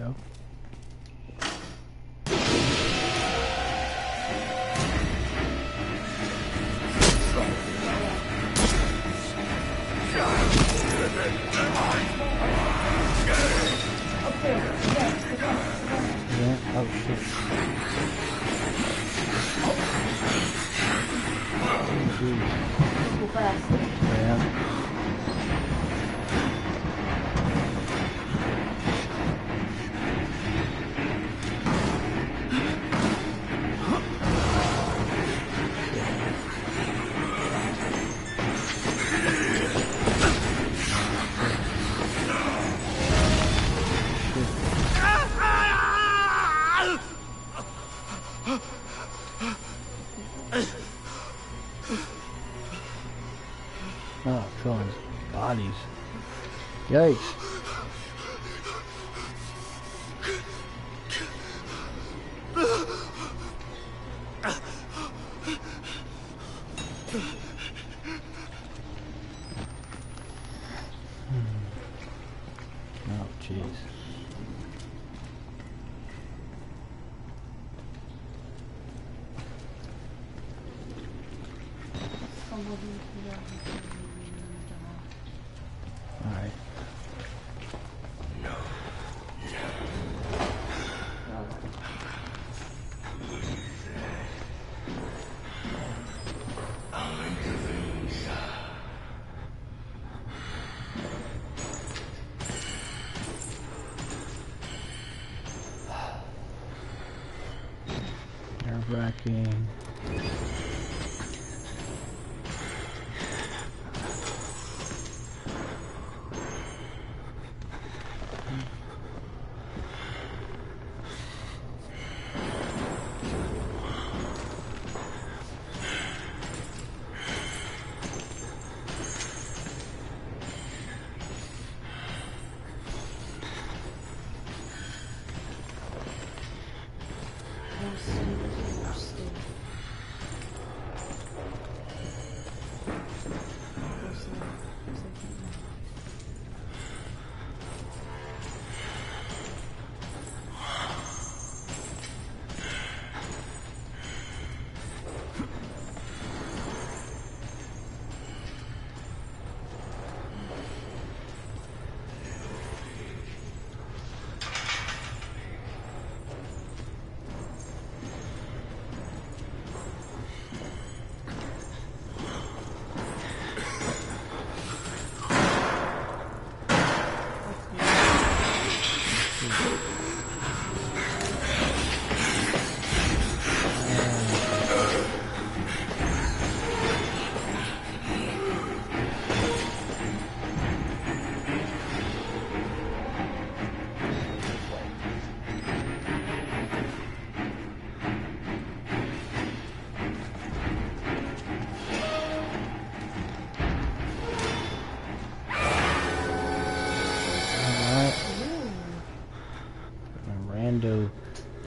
go. Yeah, oh shit. Go fast. Yeah. Oh, Sean's bodies. Yikes. Oh, jeez. Alright. Nerve-wracking.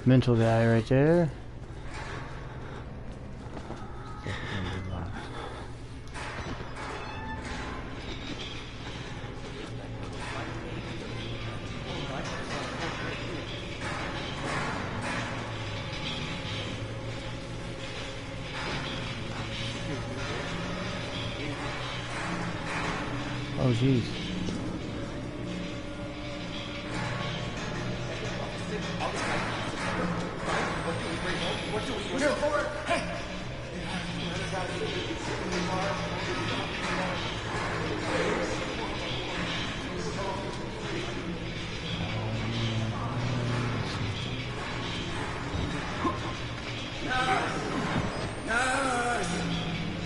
Mental guy right there. Oh jeez.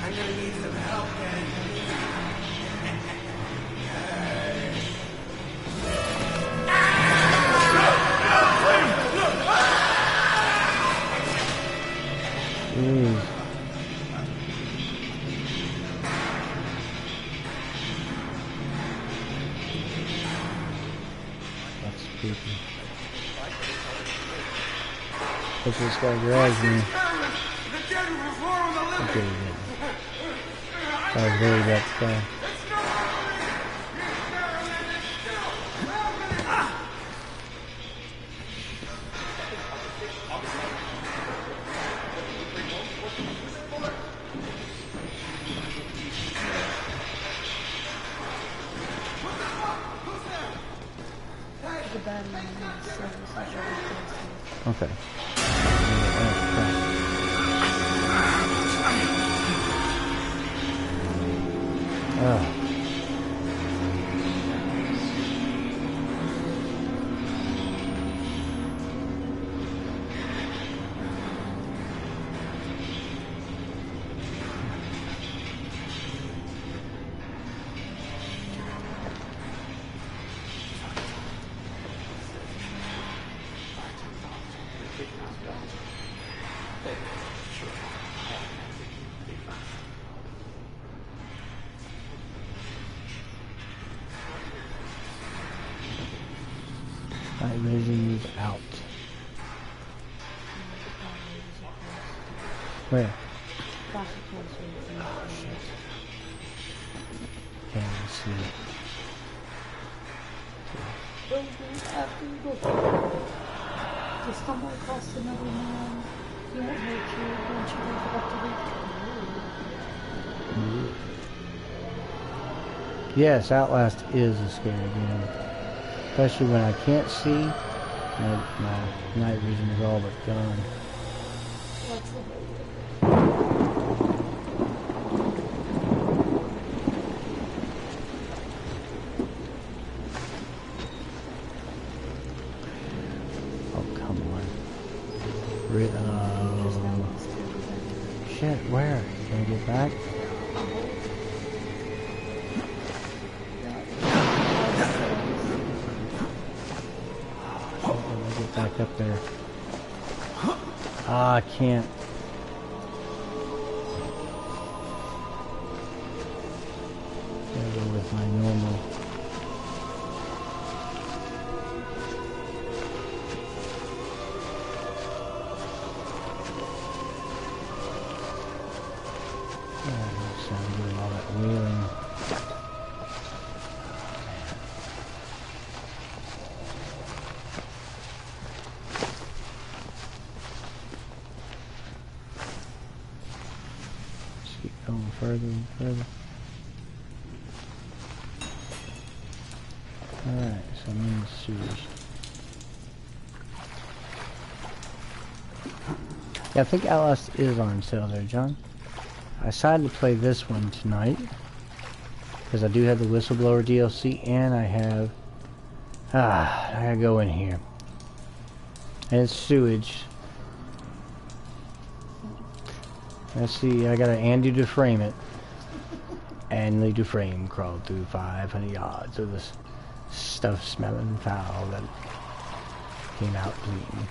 I'm gonna need some help, man. Jeez. That's creepy. Hope this guy grabs me. Okay, good. I was worried about the guy. battery in the service. I'll show you the Okay. Oh. My vision is out. Where? Oh, shit. Can't even see it. After you go, just stumble across another man. He won't hurt you once you go up to the Yes, Outlast is a scary game. Especially when I can't see, my night vision is all but gone. What's the Oh, come on. Shit, where? Can I get back? Back up there. Ah, I can't. Gotta go with my normal. So I'm doing all that wheeling. Going further and further. Alright, so I'm in the sewers. Yeah, I think Outlast is on sale there, John. I decided to play this one tonight because I do have the Whistleblower DLC and I have... I gotta go in here. And it's sewage. Let's see, I got Andy Dufresne it. Andy Dufresne crawled through 500 yards of this stuff smelling foul that came out clean.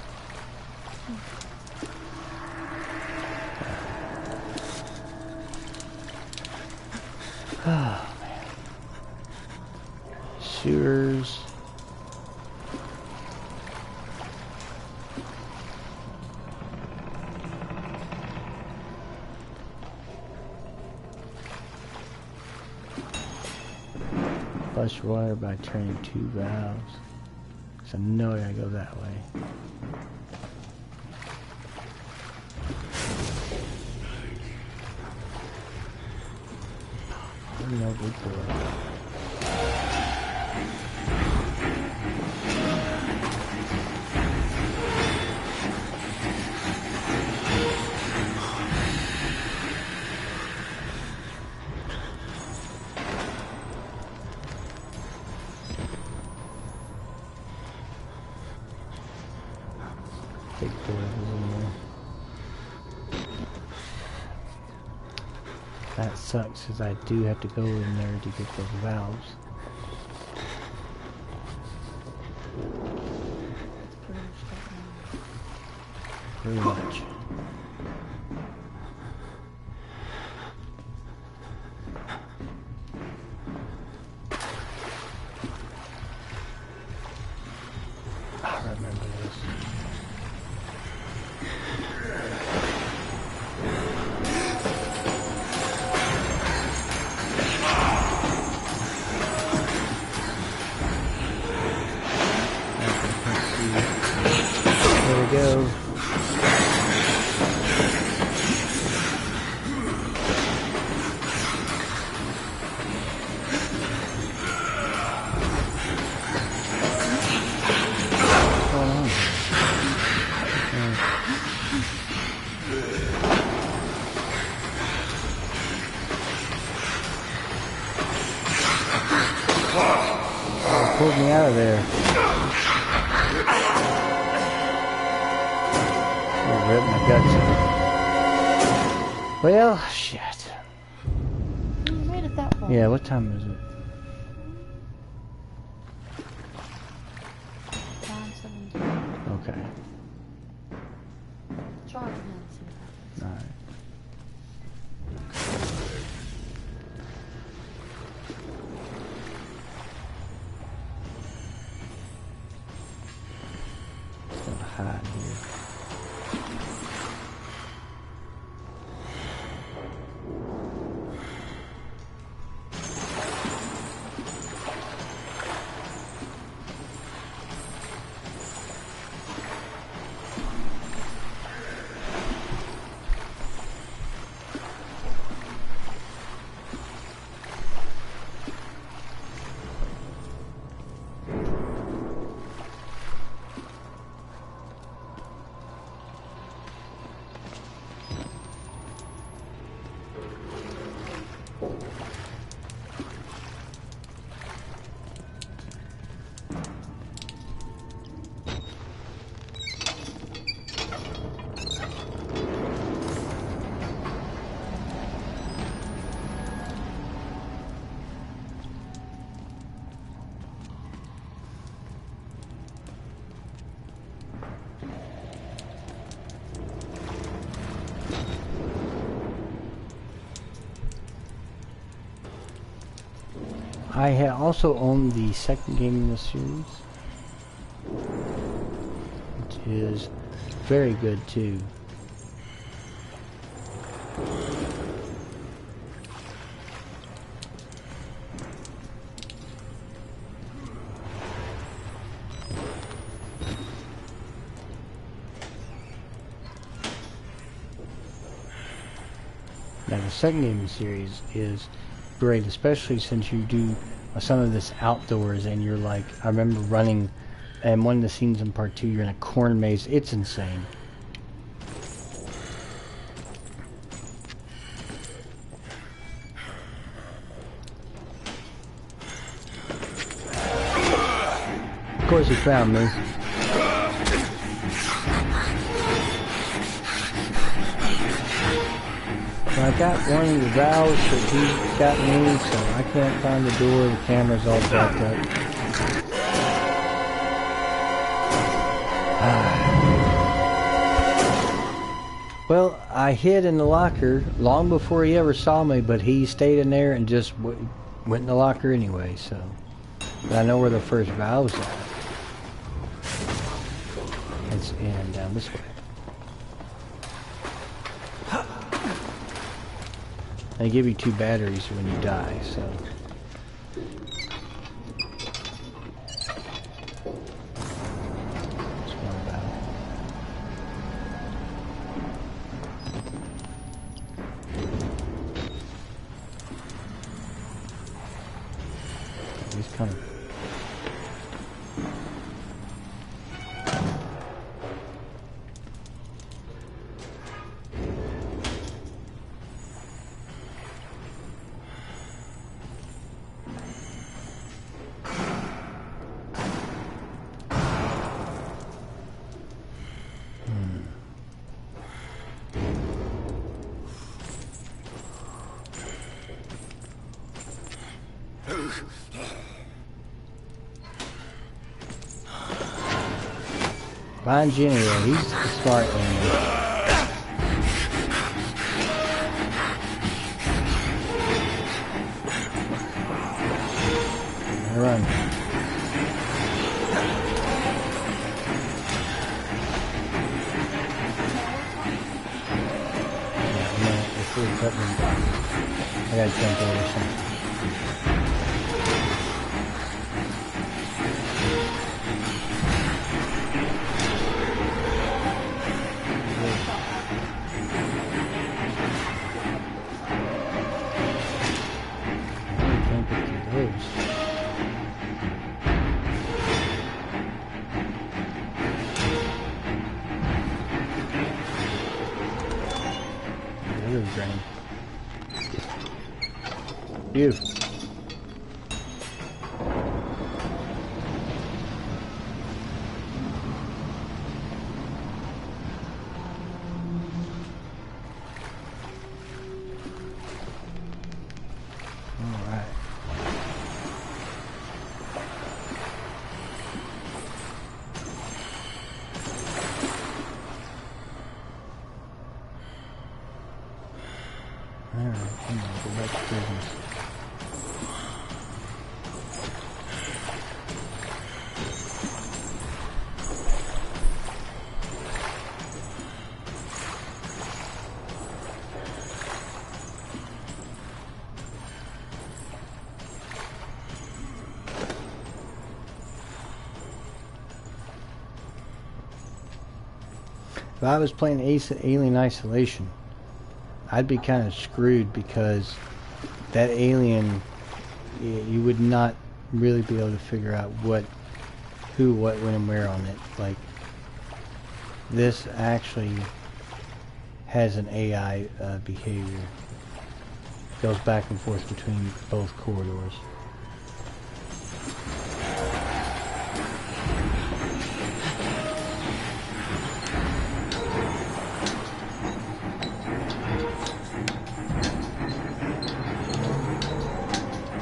Oh, man. Sewers. Flush water by turning 2 valves. So I know I gotta go that way. No big door. Big door in there. That sucks because I do have to go in there to get those valves. Pretty much. I remember this. There we go. pulled me out of there. Oh, rip my guts out. Well, shit. You made it that far. Yeah, what time is it? 9:17. Okay. Try it again. See what happens. Alright. Hide here. I also own the second game in the series, which is very good too. Now the second game in the series is great, especially since you do some of this outdoors and you're like, I remember running, and one of the scenes in part 2, you're in a corn maze. It's insane. Of course he found me. I got one of the valves, but he got me, so I can't find the door. The camera's all jacked up. Well, I hid in the locker long before he ever saw me, but he stayed in there and just went in the locker anyway, so I know where the first valve's at. It's in down this way. They give you 2 batteries when you die, so. That's one valve. He's coming. Find Jenny, he's the smart one. Run. I gotta jump over something. You. if I was playing Alien Isolation, I'd be kind of screwed because that alien, you would not really be able to figure out who, what, when, and where on it. Like, this actually has an AI behavior. Goes back and forth between both corridors.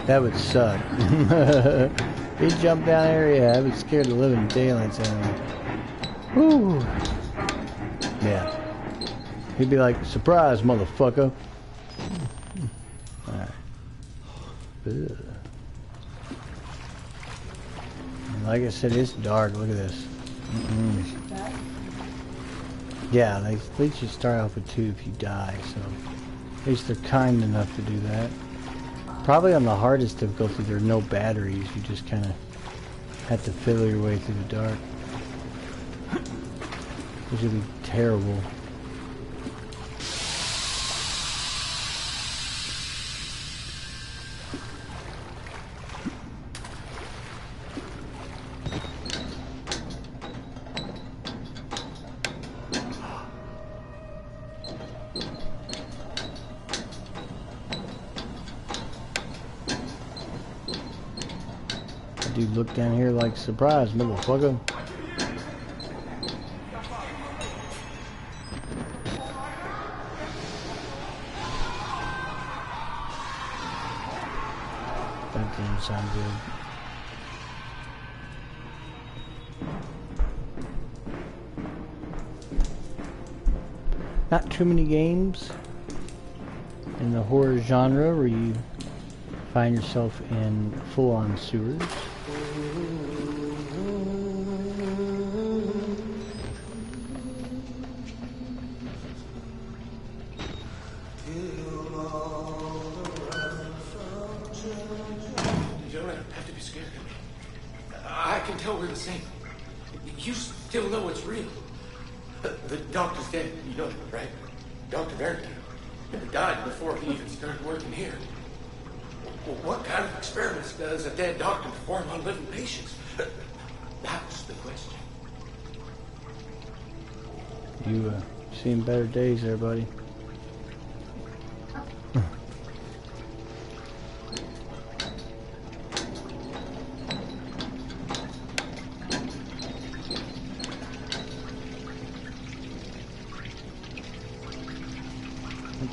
That would suck. He jumped down there, yeah, I would scare the living daylights out of him. Woo! Yeah. He'd be like, surprise, motherfucker. Alright. And like I said, it's dark. Look at this. Yeah, at least you start off with 2 if you die, so at least they're kind enough to do that. Probably on the hardest difficulty, there are no batteries. You just kind of have to fiddle your way through the dark. Which would be terrible. Dude, look down here like, surprise, motherfucker. That didn't sound good. Not too many games in the horror genre where you find yourself in full-on sewers. You don't have to be scared of me. I can tell we're the same. You still know it's real. The doctor's dead, you know that, right? Dr. Barrington. He died before he even started working here. Well, what kind of experiments does a dead doctor perform on living patients? That's the question. You seen better days there, buddy.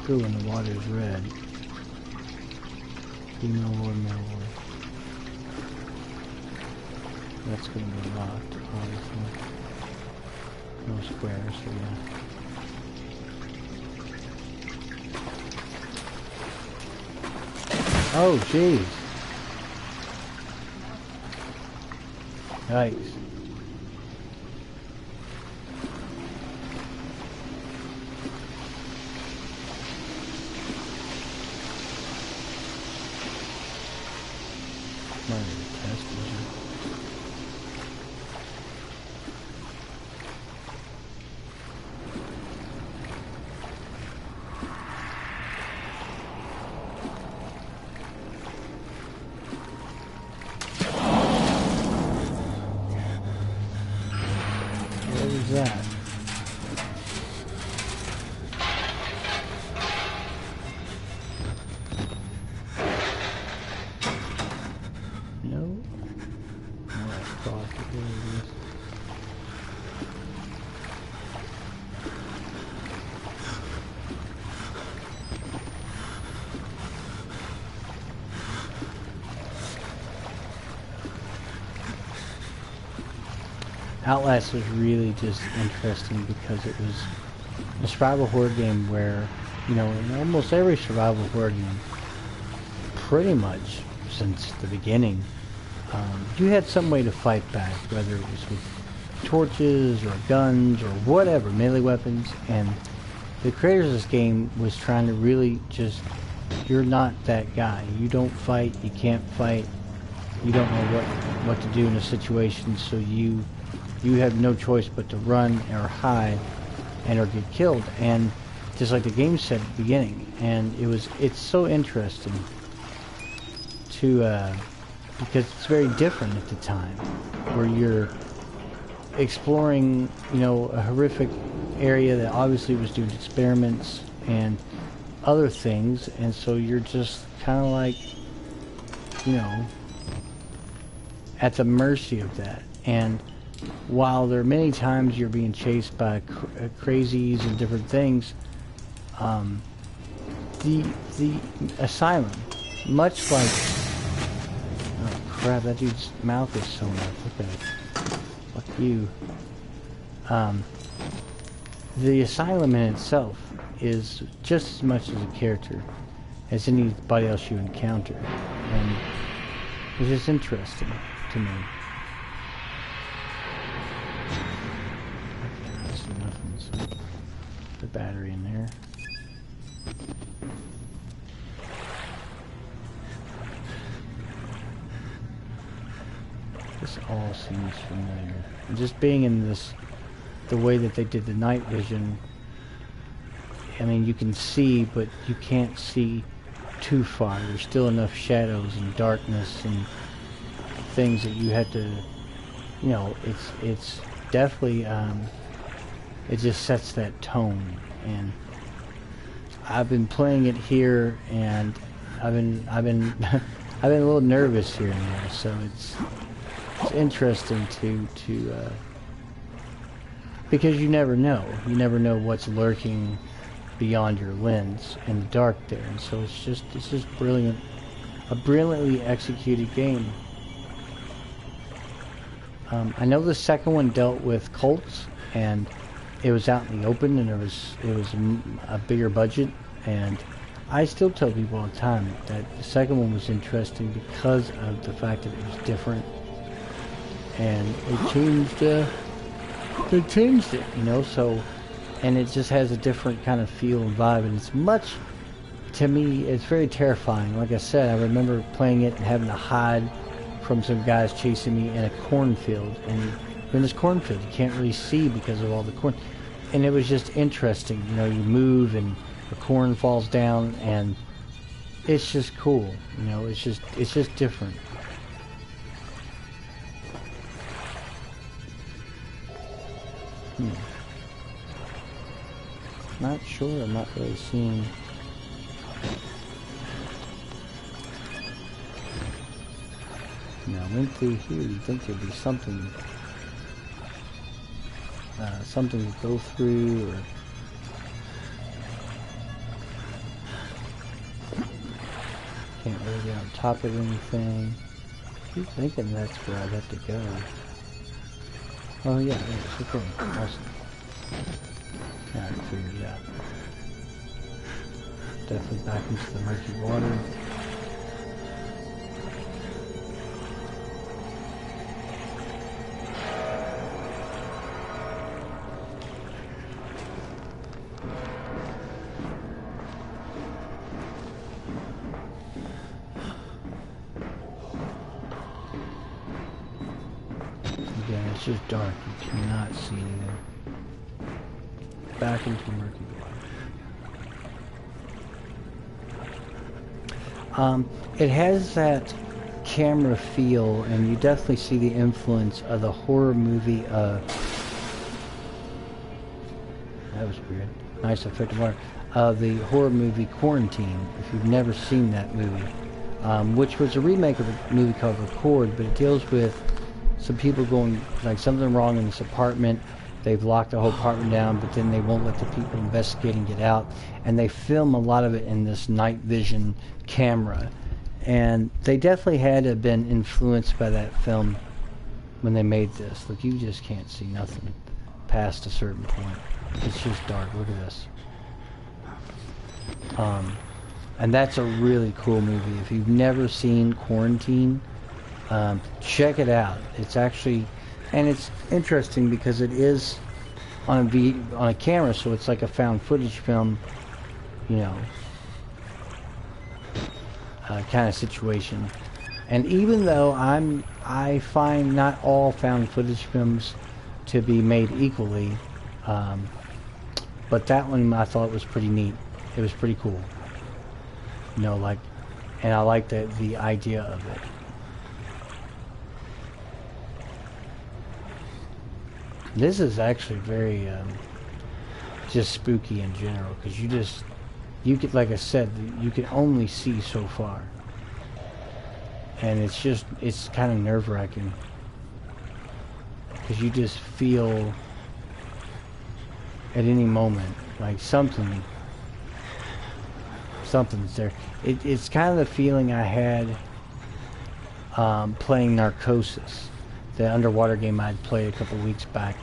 Cool when the water's red. Female or male or. That's going to be locked, obviously. No squares, so yeah. Oh, jeez. Nice. That? No? Outlast was really just interesting because it was a survival horror game where, you know, in almost every survival horror game, pretty much since the beginning, you had some way to fight back, whether it was with torches or guns or whatever, melee weapons, and the creators of this game was trying to really just, you're not that guy. You don't fight, you can't fight, you don't know what to do in a situation, so you have no choice but to run or hide and or get killed, and just like the game said at the beginning. And it's so interesting to because it's very different at the time, where you're exploring, you know, a horrific area that obviously was doing experiments and other things, and so you're just kind of like, you know, at the mercy of that. And while there are many times you're being chased by crazies and different things, the asylum, much like, oh crap, that dude's mouth is sewn up. Look at it. Fuck you. The asylum in itself is just as much as a character as anybody else you encounter, and it's just interesting to me. Okay, I see nothing, so the battery in there. This all seems familiar. And just being in this, the way that they did the night vision, I mean, you can see, but you can't see too far. There's still enough shadows and darkness and things that you have to, you know, it's definitely, it just sets that tone. And I've been playing it here, and I've been I've been a little nervous here and there, so it's interesting to because you never know what's lurking beyond your lens in the dark there, and so it's just brilliant, a brilliantly executed game. I know the second one dealt with cults, and it was out in the open, and it was a bigger budget, and I still tell people all the time that the second one was interesting because of the fact that it was different, and it changed it, you know, so, and it just has a different kind of feel and vibe, and it's much, to me, it's very terrifying. Like I said, I remember playing it and having to hide from some guys chasing me in a cornfield, and you're in this cornfield, you can't really see because of all the corn, and it was just interesting, you know, you move and the corn falls down, and it's just cool, you know, it's just different. Not sure, I'm not really seeing. Now, I went through here, you'd think there'd be something, something to go through, or can't really get on top of anything. I keep thinking that's where I'd have to go. Oh yeah, it's okay, awesome. Yeah, I figured it out. Definitely back into the murky water. Again, it's just dark. You cannot see anything. Back into murky water. It has that camera feel, and you definitely see the influence of the horror movie. That was weird. Nice effect of water. The horror movie Quarantine, if you've never seen that movie, which was a remake of a movie called Record, but it deals with some people going, like, something wrong in this apartment. They've locked the whole apartment down, but then they won't let the people investigating get out. And they film a lot of it in this night vision camera. And they definitely had to have been influenced by that film when they made this. Look, you just can't see nothing past a certain point. It's just dark. Look at this. And that's a really cool movie. If you've never seen Quarantine, check it out. It's actually... And it's interesting because it is on a camera, so it's like a found footage film, you know, kind of situation. And even though I find not all found footage films to be made equally, But that one I thought was pretty neat. It was pretty cool. You know, like, and I like the idea of it. This is actually very just spooky in general, because you could, like I said, you can only see so far, and it's kind of nerve-wracking, because you just feel at any moment like something's there. It's kind of the feeling I had playing Narcosis, the underwater game I'd played a couple weeks back.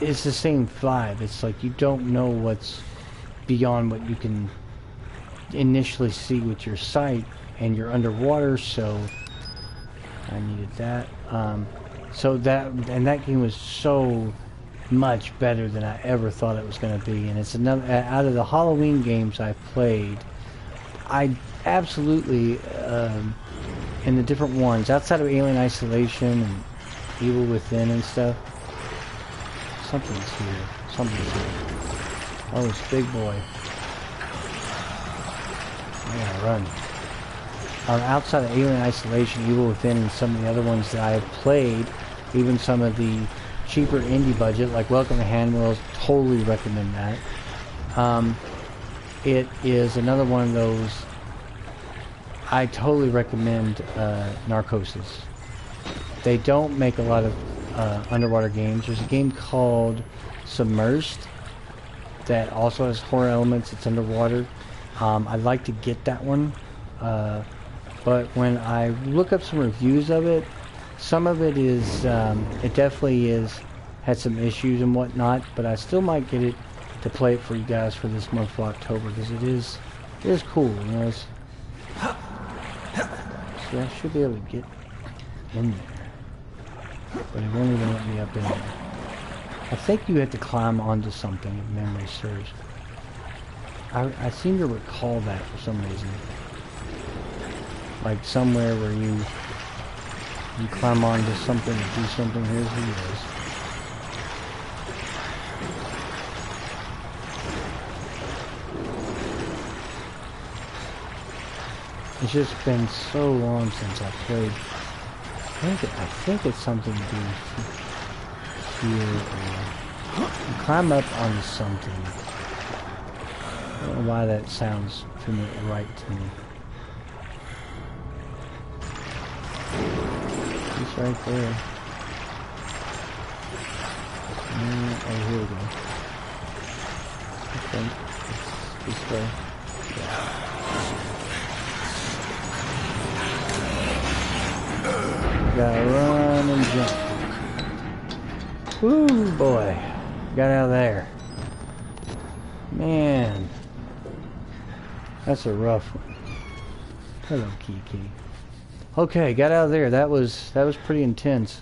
It's the same vibe. It's like you don't know what's beyond what you can initially see with your sight, and you're underwater, so I needed that. So that game was so much better than I ever thought it was going to be, and it's another out of the Halloween games I've played. I absolutely in the different ones outside of Alien Isolation and Evil Within and stuff. Something's here. Oh, it's big boy. I gotta run. Outside of Alien Isolation, Evil Within, and some of the other ones that I have played, even some of the cheaper indie budget, like Welcome to Handwells, totally recommend that. It is another one of those. I totally recommend Narcosis. They don't make a lot of underwater games. There's a game called Submerged that also has horror elements. It's underwater. I'd like to get that one, but when I look up some reviews of it, some of it is it definitely had some issues and whatnot, but I still might get it to play it for you guys for this month of October, because it is cool, you know. See, I should be able to get in there, but it won't even let me up in there. I think you have to climb onto something, if memory serves. I seem to recall that for some reason. Like somewhere where you climb onto something and do something. Here's who it is. It's just been so long since I played. I think it's something to do with here. You climb up onto something. I don't know why that sounds familiar right to me. It's right there. Oh, here we go. I think it's this way. Yeah. Gotta run and jump. Woo, boy. Got out of there. Man. That's a rough one. Hello, Kiki. Okay, got out of there. That was pretty intense.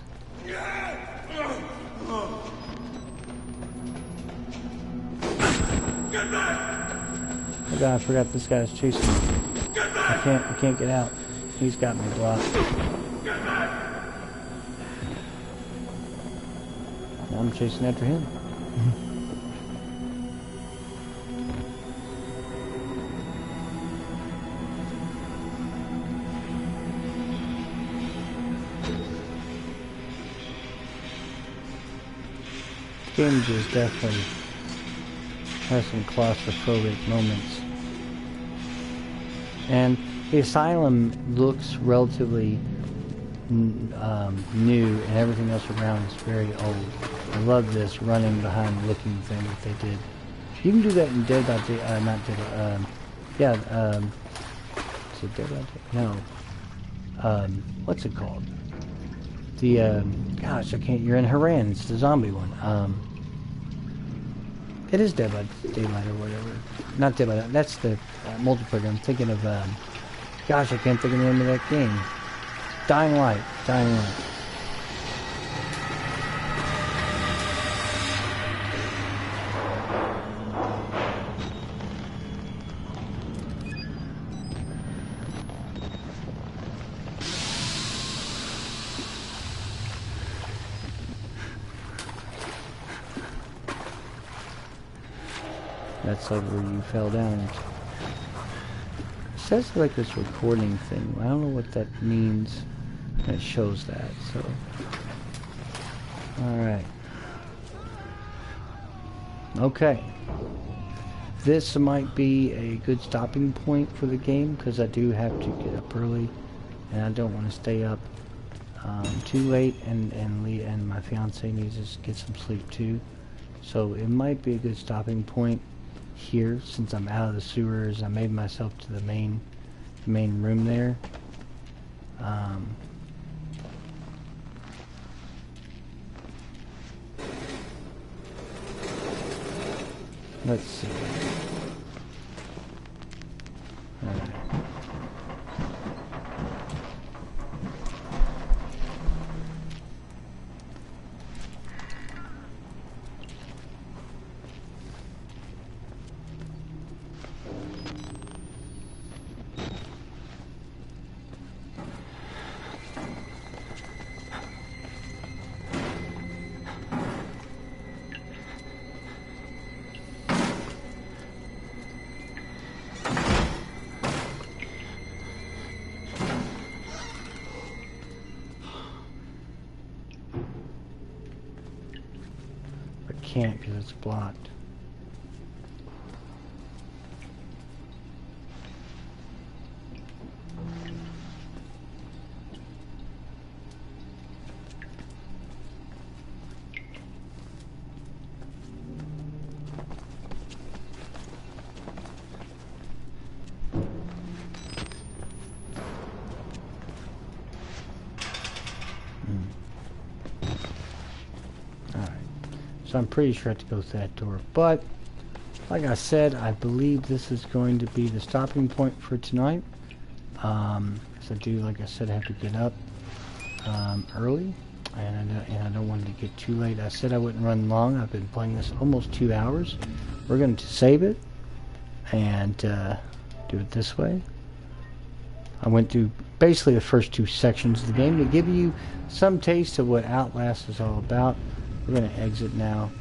Oh God, I forgot this guy's chasing me. I can't get out. He's got me blocked. Now I'm chasing after him. The game just definitely has some claustrophobic moments. And the asylum looks relatively new, and everything else around is very old. I love this running behind looking thing that they did. You can do that in Dead by Daylight, not Dead, is it Dead by Daylight? No. What's it called? The, gosh, I can't, you're in Haran, it's the zombie one. It is Dead by Daylight or whatever. Not Dead by Daylight, that's the multiplayer. I'm thinking of, gosh, I can't think of the name of that game. Dying Light. That's like where you fell down. It says like this recording thing. I don't know what that means. It shows that, so. Alright. Okay. This might be a good stopping point for the game, because I do have to get up early, and I don't want to stay up too late, and my fiance needs to get some sleep too. So it might be a good stopping point here, since I'm out of the sewers. I made myself to the main room there. Let's see. All right. Can't because it's blocked. So I'm pretty sure I have to go through that door. But, like I said, I believe this is going to be the stopping point for tonight. So I do, like I said, have to get up early. And I don't want it to get too late. I said I wouldn't run long. I've been playing this almost 2 hours. We're going to save it and do it this way. I went through basically the first 2 sections of the game to give you some taste of what Outlast is all about. We're going to exit now,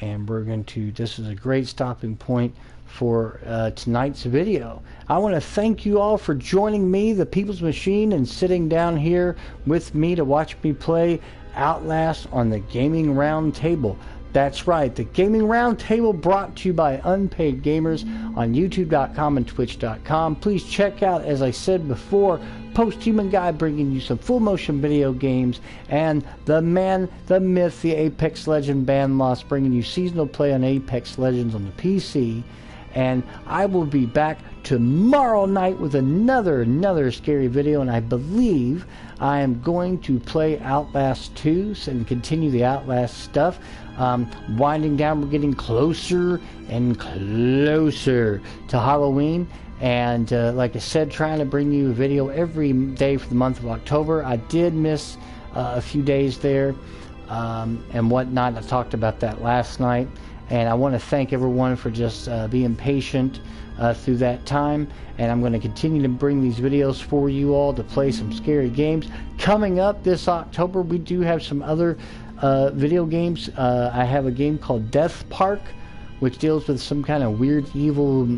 and we're going to, this is a great stopping point for tonight's video. I want to thank you all for joining me, the People's Machine, and sitting down here with me to watch me play Outlast on the Gaming Round Table. That's right, the Gaming Round Table brought to you by Unpaid Gamers on YouTube.com and Twitch.com. Please check out, as I said before, Post-Human Guy bringing you some full-motion video games, and the man, the myth, the Apex Legend Bandloss bringing you seasonal play on Apex Legends on the PC. And I will be back tomorrow night with another scary video, and I believe I am going to play Outlast 2 and continue the Outlast stuff. Winding down, we're getting closer and closer to Halloween. And like I said, trying to bring you a video every day for the month of October. I did miss a few days there and whatnot. I talked about that last night. And I want to thank everyone for just being patient through that time. And I'm going to continue to bring these videos for you all to play some scary games. Coming up this October, we do have some other video games. I have a game called Death Park, which deals with some kind of weird, evil,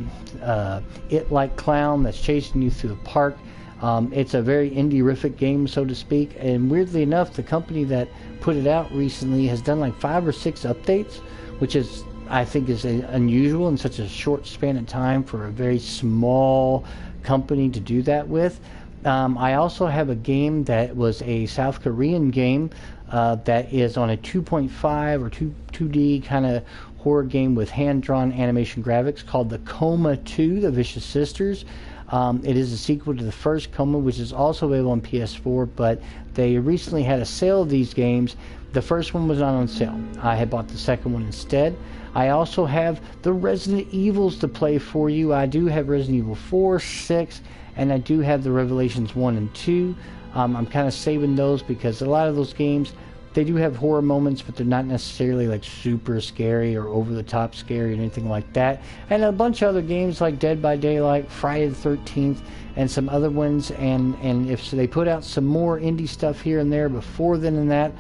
it-like clown that's chasing you through the park. It's a very indie-rific game, so to speak, and weirdly enough, the company that put it out recently has done like 5 or 6 updates, which is, I think, is unusual in such a short span of time for a very small company to do that with. I also have a game that was a South Korean game that is on a 2.5 or 2D kind of horror game with hand-drawn animation graphics called The Coma 2, The Vicious Sisters. It is a sequel to the first Coma, which is also available on PS4, but they recently had a sale of these games. The first one was not on sale. I had bought the second one instead. I also have the Resident Evils to play for you. I do have Resident Evil 4, 6, and I do have the Revelations 1 and 2. I'm kind of saving those because a lot of those games, they do have horror moments, but they're not necessarily like super scary or over-the-top scary or anything like that. And a bunch of other games like Dead by Daylight, Friday the 13th, and some other ones. And if so, they put out some more indie stuff here and there before then and that,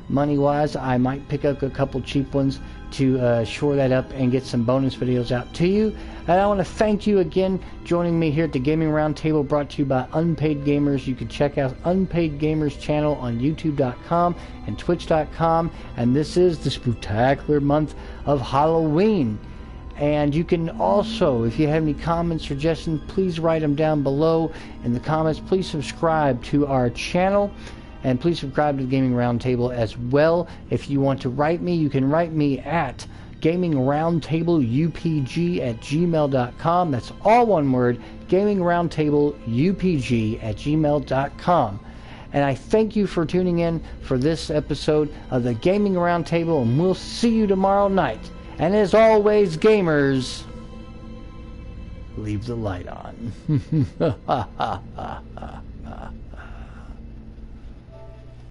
money-wise, I might pick up a couple cheap ones. to shore that up and get some bonus videos out to you. And I want to thank you again joining me here at the Gaming Roundtable, brought to you by Unpaid Gamers. You can check out Unpaid Gamers channel on YouTube.com and Twitch.com. And this is the Spooktacular month of Halloween. And you can also, if you have any comments, suggestions, please write them down below in the comments. Please subscribe to our channel. And please subscribe to the Gaming Roundtable as well. If you want to write me, you can write me at gamingroundtableupg@gmail.com. That's all one word, gamingroundtableupg@gmail.com. And I thank you for tuning in for this episode of the Gaming Roundtable, and we'll see you tomorrow night. And as always, gamers, leave the light on.